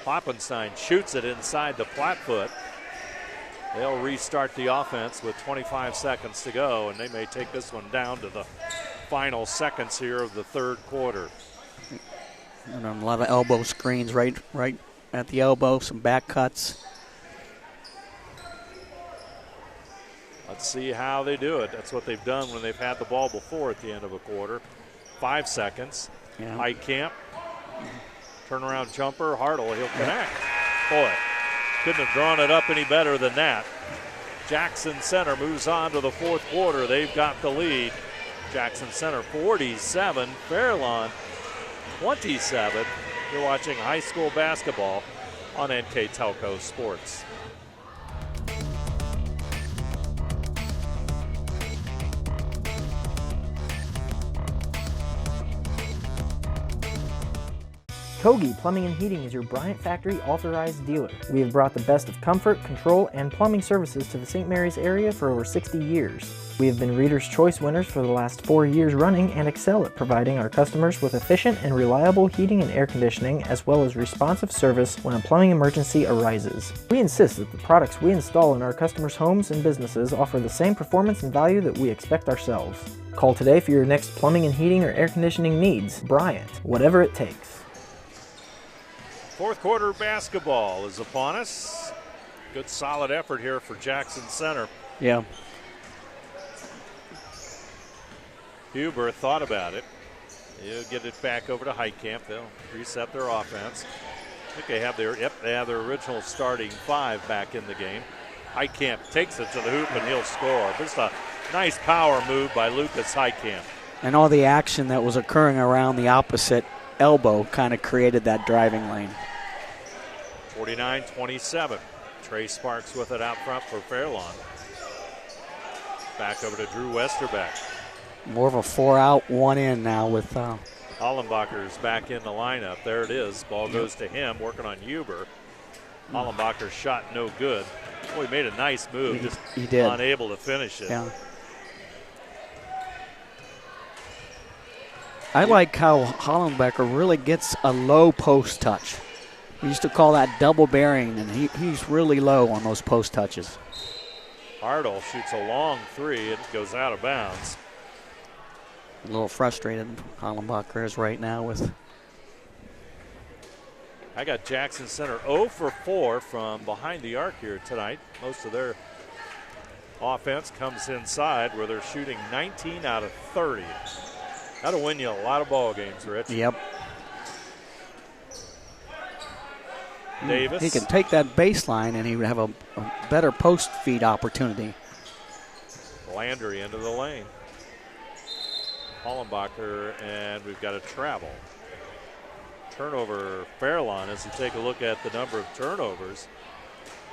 Poppenstein shoots it inside the flat foot. They'll restart the offense with 25 seconds to go, and they may take this one down to the final seconds here of the third quarter. And a lot of elbow screens right at the elbow, some back cuts. Let's see how they do it. That's what they've done when they've had the ball before at the end of a quarter. 5 seconds. Yeah. Heitkamp. Turnaround jumper. Hartle, he'll connect. Boy, couldn't have drawn it up any better than that. Jackson Center moves on to the fourth quarter. They've got the lead. Jackson Center 47, Fairlawn 27. You're watching high school basketball on NK Telco Sports. Kogi Plumbing and Heating is your Bryant Factory authorized dealer. We have brought the best of comfort, control, and plumbing services to the St. Mary's area for over 60 years. We have been Reader's Choice winners for the last 4 years running and excel at providing our customers with efficient and reliable heating and air conditioning, as well as responsive service when a plumbing emergency arises. We insist that the products we install in our customers' homes and businesses offer the same performance and value that we expect ourselves. Call today for your next plumbing and heating or air conditioning needs. Bryant, whatever it takes. Fourth quarter basketball is upon us. Good solid effort here for Jackson Center. Yeah. Huber thought about it. He'll get it back over to Heitkamp. They'll reset their offense. I think they have their original starting 5 back in the game. Heitkamp takes it to the hoop and he'll score. Just a nice power move by Lucas Heitkamp. And all the action that was occurring around the opposite elbow kind of created that driving lane. 49-27. Trey Sparks with it out front for Fairlawn. Back over to Drew Westerbeck. More of a 4-out, 1-in now with Hollenbacher's back in the lineup. There it is. Ball goes to him, working on Huber. Hollenbacher's shot no good. Boy, he made a nice move, he did. Unable to finish it. Yeah. I like how Hollenbecker really gets a low post touch. We used to call that double bearing, and he's really low on those post touches. Hartle shoots a long 3. It goes out of bounds. A little frustrated Hollenbacher is right now with. I got Jackson Center 0 for 4 from behind the arc here tonight. Most of their offense comes inside where they're shooting 19 out of 30. That'll win you a lot of ball games, Rich. Yep. Davis. He can take that baseline and he would have a better post feed opportunity. Landry into the lane. Hollenbacher, and we've got a travel. Turnover Fairlawn as you take a look at the number of turnovers.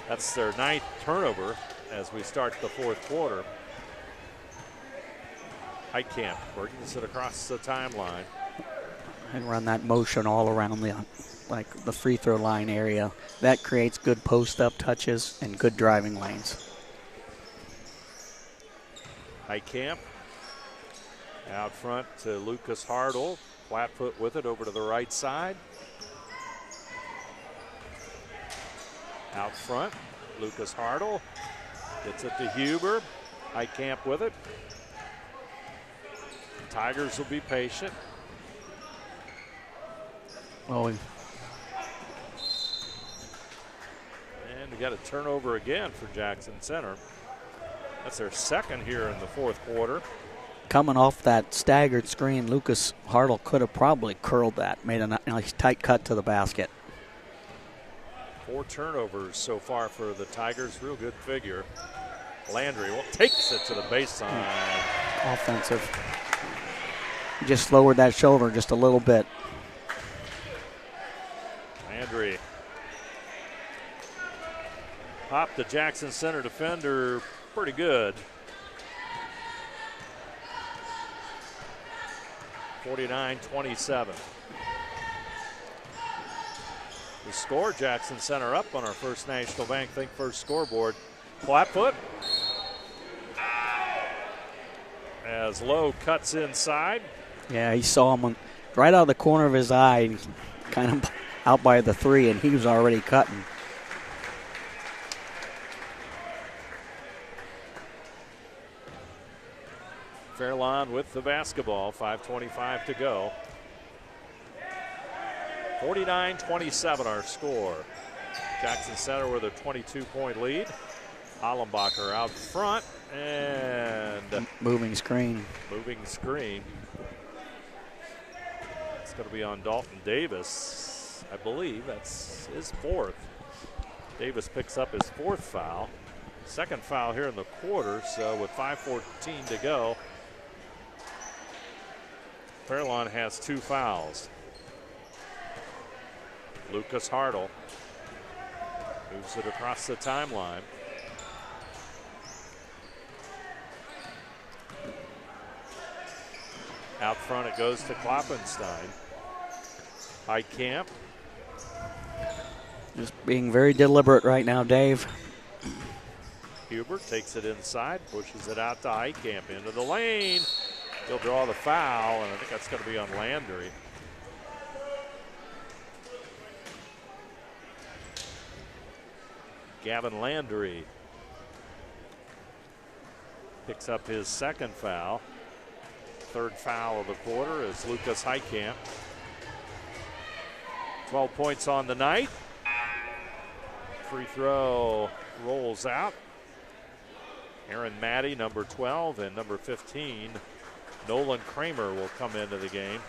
That's their 9th turnover as we start the fourth quarter. Heitkamp working it across the timeline. And run that motion all around the free throw line area. That creates good post-up touches and good driving lanes. Heitkamp out front to Lucas Hartle. Flat foot with it over to the right side. Out front, Lucas Hartle gets it to Huber. Heitkamp with it. Tigers will be patient. Oh, and we got a turnover again for Jackson Center. That's their second here in the fourth quarter. Coming off that staggered screen, Lucas Hartle could have probably curled that, made a nice tight cut to the basket. 4 turnovers so far for the Tigers. Real good figure. Landry takes it to the baseline. Offensive. He just lowered that shoulder just a little bit. Landry popped the Jackson Center defender pretty good. 49-27. The score, Jackson Center up on our First National Bank Think First scoreboard. Flat foot. as Lowe cuts inside. Yeah, he saw him right out of the corner of his eye, kind of out by the 3, and he was already cutting. Fairlawn with the basketball, 5:25 to go. 49-27 our score. Jackson Center with a 22-point lead. Hollenbacher out front and moving screen. It's going to be on Dalton Davis. I believe that's his 4th. Davis picks up his 4th foul. Second foul here in the quarter, so with 5:14 to go, Fairlawn has 2 fouls. Lucas Hartle moves it across the timeline. Out front it goes to Kloppenstein. Heitkamp. Just being very deliberate right now, Dave. Hubert takes it inside, pushes it out to Heitkamp into the lane. He'll draw the foul, and I think that's going to be on Landry. Gavin Landry picks up his 2nd foul. 3rd foul of the quarter is Lucas Heitkamp. 12 points on the night. Free throw rolls out. Aaron Maddie, number 12, and number 15, Nolan Kramer will come into the game.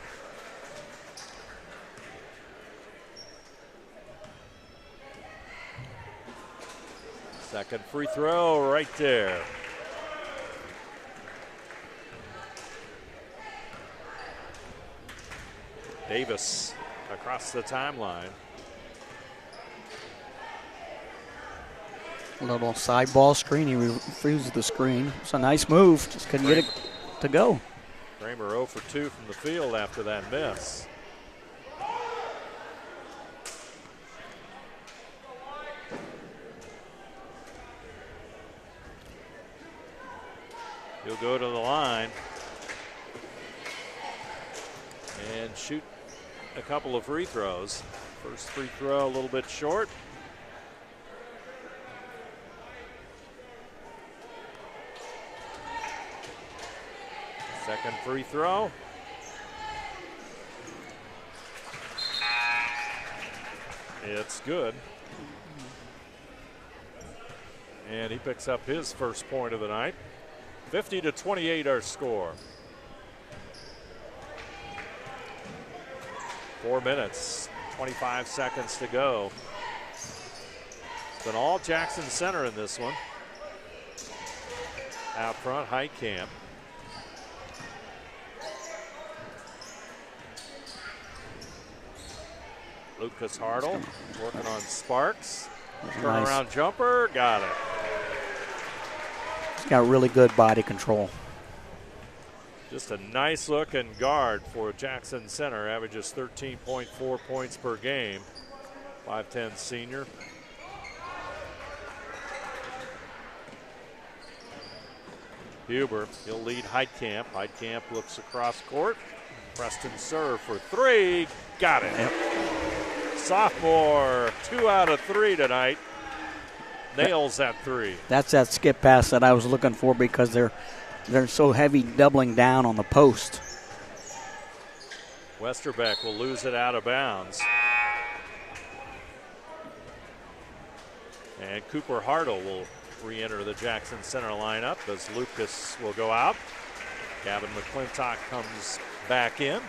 Second free throw right there. Davis across the timeline. A little side ball screen. He refuses the screen. It's a nice move. Just couldn't get it to go. Kramer 0 for 2 from the field after that miss. He'll go to the line and shoot a couple of free throws. First free throw a little bit short. Second free throw. It's good. And he picks up his first point of the night. 50-28 our score. 4 minutes, 25 seconds to go. It's been all Jackson Center in this one. Out front, Heitkamp. Lucas Hartle working on Sparks. Turnaround jumper, got it. He's got really good body control. Just a nice looking guard for Jackson Center. Averages 13.4 points per game. 5'10" senior. Huber, he'll lead Heitkamp. Heitkamp looks across court. Preston serve for 3. Got it. Yep. Sophomore, 2 out of 3 tonight. Nails that 3. That's that skip pass that I was looking for because they're so heavy doubling down on the post. Westerbeck will lose it out of bounds. And Cooper Hartle will re-enter the Jackson Center lineup as Lucas will go out. Gavin McClintock comes back in.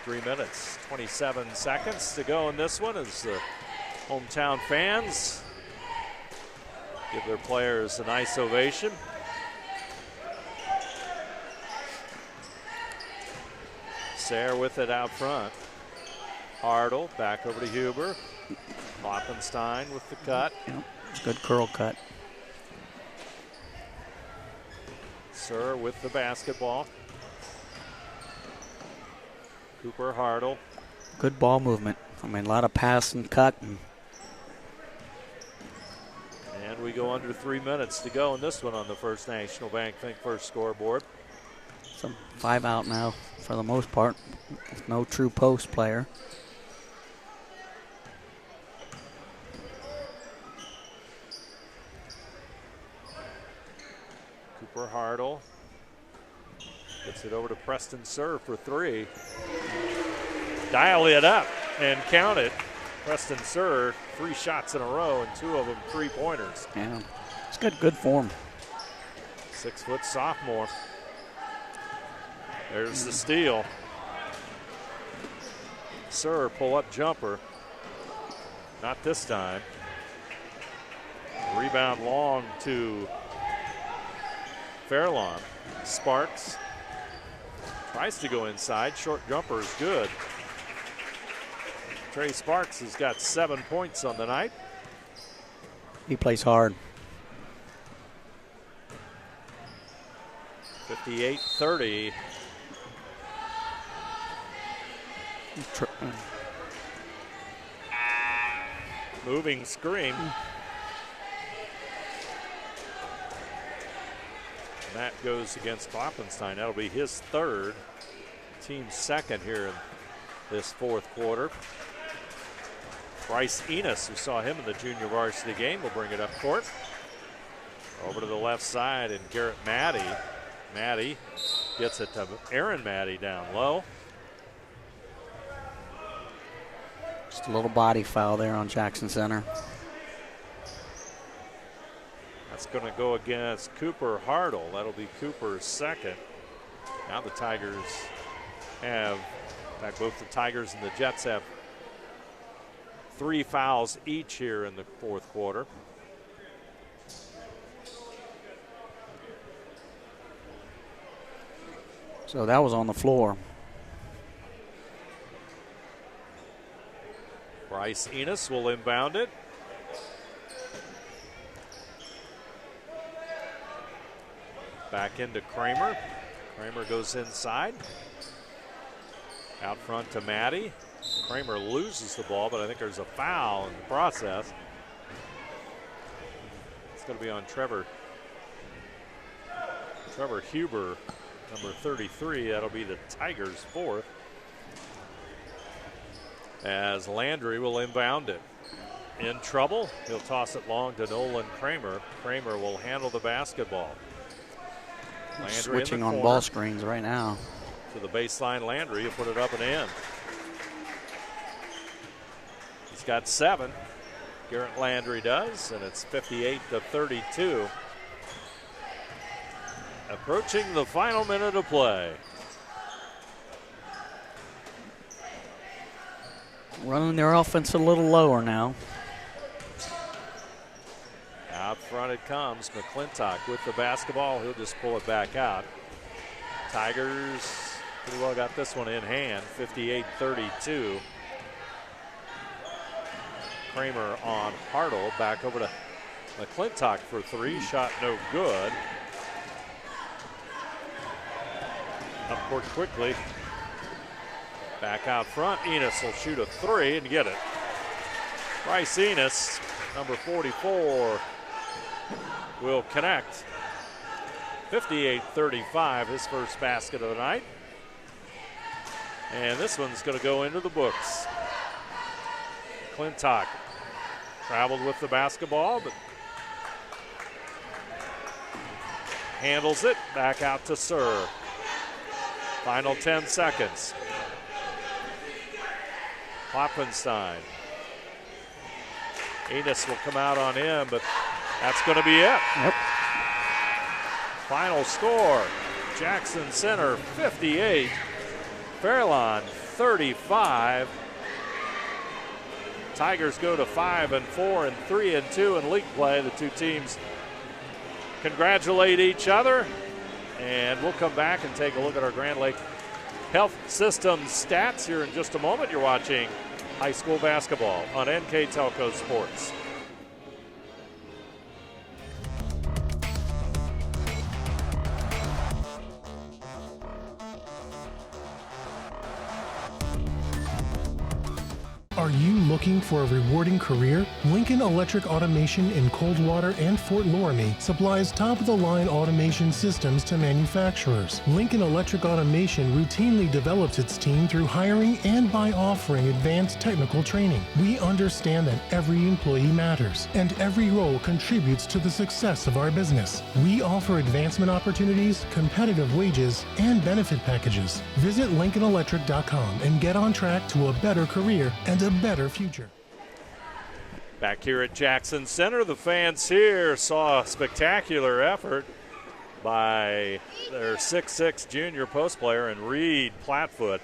3 minutes, 27 seconds to go in this one as the hometown fans give their players a nice ovation. Sayre with it out front. Hartle back over to Huber. Kloppenstein with the cut. Yep. Good curl cut. Sayre with the basketball. Cooper Hartle. Good ball movement. I mean, a lot of pass and cut. And We go under 3 minutes to go in this one on the First National Bank Think First scoreboard. Some 5 out now for the most part. With no true post player. Cooper Hartle gets it over to Preston Sir for 3. Dial it up and count it. Preston Sir, 3 shots in a row, and 2 of them 3-pointers. Yeah, it's good form. 6-foot sophomore. There's the steal. Sir, pull-up jumper. Not this time. Rebound long to Fairlawn. Sparks tries to go inside. Short jumper is good. Trey Sparks has got 7 points on the night. He plays hard. 58-30. Moving screen. And that goes against Kloppenstein. That'll be his 3rd. Team's 2nd here in this 4th quarter. Bryce Enos, who saw him in the junior varsity game, will bring it up court. Over to the left side, and Garrett Maddie. Maddie gets it to Aaron Maddie down low. Just a little body foul there on Jackson Center. That's going to go against Cooper Hartle. That'll be Cooper's 2nd. Now the Tigers have, in fact, both the Tigers and the Jets have 3 fouls each here in the 4th quarter. So that was on the floor. Bryce Enos will inbound it. Back into Kramer. Kramer goes inside. Out front to Maddie. Kramer loses the ball, but I think there's a foul in the process. It's going to be on Trevor Huber, number 33. That'll be the Tigers' 4th. As Landry will inbound it. In trouble, he'll toss it long to Nolan Kramer. Kramer will handle the basketball. Landry switching on ball screens right now. To the baseline, Landry, he'll put it up and in. He's got 7. Garrett Landry does, and it's 58-32. Approaching the final minute of play. Running their offense a little lower now. Out front it comes. McClintock with the basketball. He'll just pull it back out. Tigers pretty well got this one in hand. 58-32. Kramer on Hartle. Back over to McClintock for 3. Shot no good. Up court quickly. Back out front. Enos will shoot a 3 and get it. Bryce Enos, number 44, will connect. 58-35, his first basket of the night. And this one's going to go into the books. McClintock traveled with the basketball, but handles it. Back out to Sir. Final 10 seconds. Kloppenstein. Enos will come out on him, but that's going to be it. Yep. Final score, Jackson Center 58, Fairlawn 35. Tigers go to 5-4 and 3-2 in league play. The two teams congratulate each other, and we'll come back and take a look at our Grand Lake Health System stats here in just a moment. You're watching high school basketball on NK Telco Sports. Are you looking Looking for a rewarding career? Lincoln Electric Automation in Coldwater and Fort Loramie supplies top-of-the-line automation systems to manufacturers. Lincoln Electric Automation routinely develops its team through hiring and by offering advanced technical training. We understand that every employee matters, and every role contributes to the success of our business. We offer advancement opportunities, competitive wages, and benefit packages. Visit LincolnElectric.com and get on track to a better career and a better future. Back here at Jackson Center, the fans here saw a spectacular effort by their 6'6" junior post player and Reed Platfoot.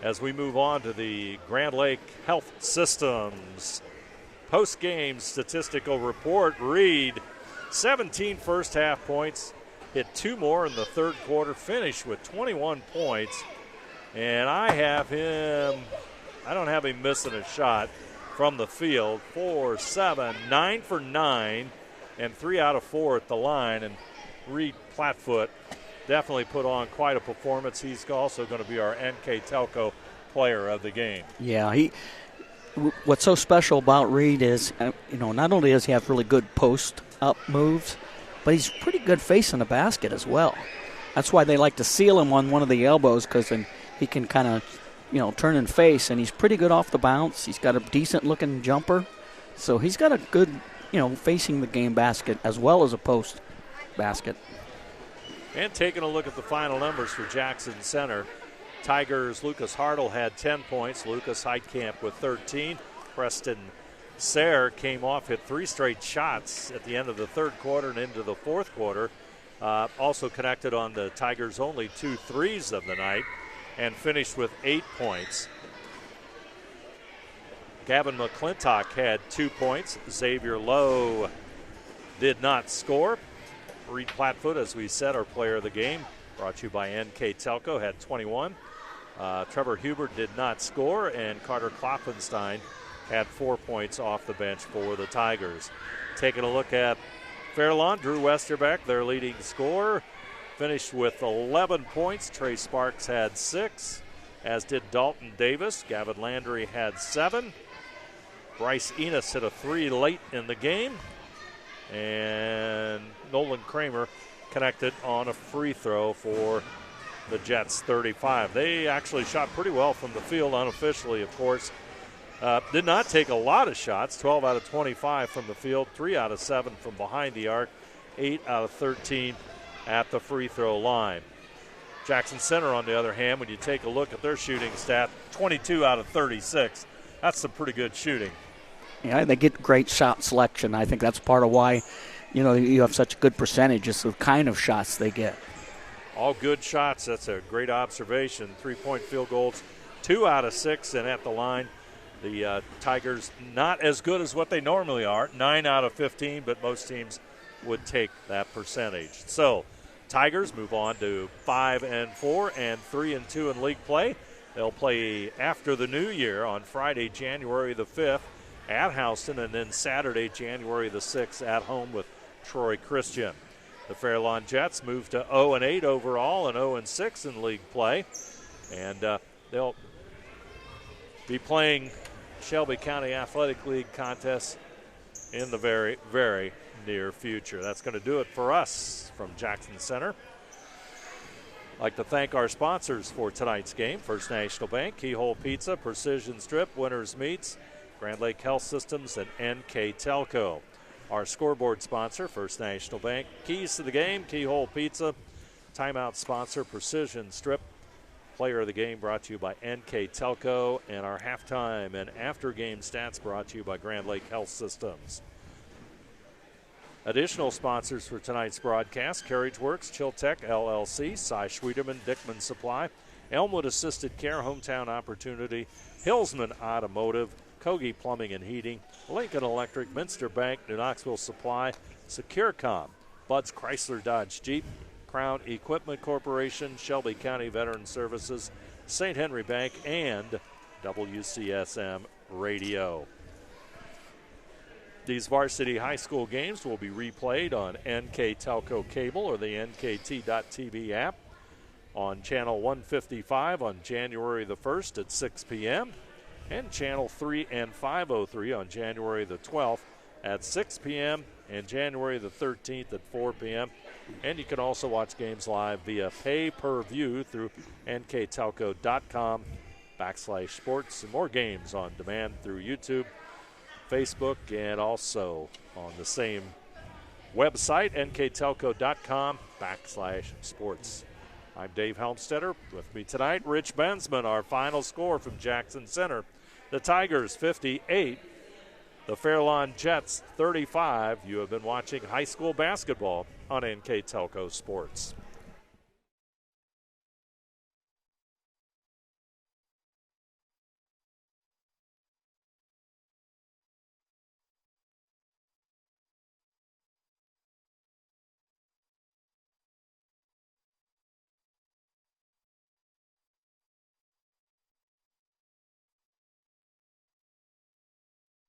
As we move on to the Grand Lake Health Systems post-game statistical report, Reed, 17 first-half points, hit 2 more in the third quarter, finished with 21 points. And I don't have him missing a shot from the field. 4, 7, 9 for 9, and 3 out of 4 at the line. And Reed Platfoot definitely put on quite a performance. He's also going to be our NK Telco player of the game. Yeah, what's so special about Reed is, not only does he have really good post-up moves, but he's pretty good facing the basket as well. That's why they like to seal him on one of the elbows, because then he can kind of, turn and face, and he's pretty good off the bounce. He's got a decent-looking jumper. So he's got a good, facing the game basket as well as a post basket. And taking a look at the final numbers for Jackson Center, Tigers' Lucas Hartle had 10 points. Lucas Heidkamp with 13. Preston Sayre came off, hit 3 straight shots at the end of the third quarter and into the fourth quarter. Also connected on the Tigers' only 2 threes of the night and finished with 8 points. Gavin McClintock had 2 points. Xavier Lowe did not score. Reed Platfoot, as we said, our player of the game, brought to you by NK Telco, had 21. Trevor Hubert did not score, and Carter Klopfenstein had 4 points off the bench for the Tigers. Taking a look at Fairlawn, Drew Westerbeck, their leading scorer, finished with 11 points. Trey Sparks had 6, as did Dalton Davis. Gavin Landry had 7. Bryce Enos hit a 3 late in the game. And Nolan Kramer connected on a free throw for the Jets 35. They actually shot pretty well from the field unofficially, of course. Did not take a lot of shots, 12 out of 25 from the field, 3 out of 7 from behind the arc, 8 out of 13 at the free throw line. Jackson Center, on the other hand, when you take a look at their shooting stat, 22 out of 36. That's some pretty good shooting. Yeah, they get great shot selection. I think that's part of why, you have such a good percentage, just the kind of shots they get. All good shots. That's a great observation. 3-point field goals, 2 out of 6, and at the line, the Tigers not as good as what they normally are, 9 out of 15, but most teams would take that percentage. So, Tigers move on to 5-4 and 3-2 in league play. They'll play after the new year on Friday, January the 5th at Houston, and then Saturday, January the 6th at home with Troy Christian. The Fairlawn Jets move to 0-8 overall and 0-6 in league play. And they'll be playing Shelby County Athletic League contests in the very, very near future. That's going to do it for us from Jackson Center. I'd like to thank our sponsors for tonight's game: First National Bank, Keyhole Pizza, Precision Strip, Winners Meats, Grand Lake Health Systems, and NK Telco. Our scoreboard sponsor, First National Bank. Keys to the game, Keyhole Pizza. Timeout sponsor, Precision Strip. Player of the game brought to you by NK Telco. And our halftime and after-game stats brought to you by Grand Lake Health Systems. Additional sponsors for tonight's broadcast: Carriage Works, Chiltech LLC, Cy Schwederman, Dickman Supply, Elmwood Assisted Care, Hometown Opportunity, Hillsman Automotive, Kogi Plumbing and Heating, Lincoln Electric, Minster Bank, New Knoxville Supply, SecureCom, Bud's Chrysler Dodge Jeep, Crown Equipment Corporation, Shelby County Veteran Services, St. Henry Bank, and WCSM Radio. These varsity high school games will be replayed on NK Telco Cable or the NKT.TV app on Channel 155 on January the 1st at 6 p.m. and Channel 3 and 503 on January the 12th at 6 p.m. and January the 13th at 4 p.m. And you can also watch games live via pay-per-view through nktelco.com/sports, and more games on demand through YouTube, Facebook, and also on the same website, nktelco.com/sports. I'm Dave Helmstetter. With me tonight, Rich Bensman. Our final score from Jackson Center: the Tigers 58, the Fairlawn Jets 35. You have been watching high school basketball on NK Telco Sports.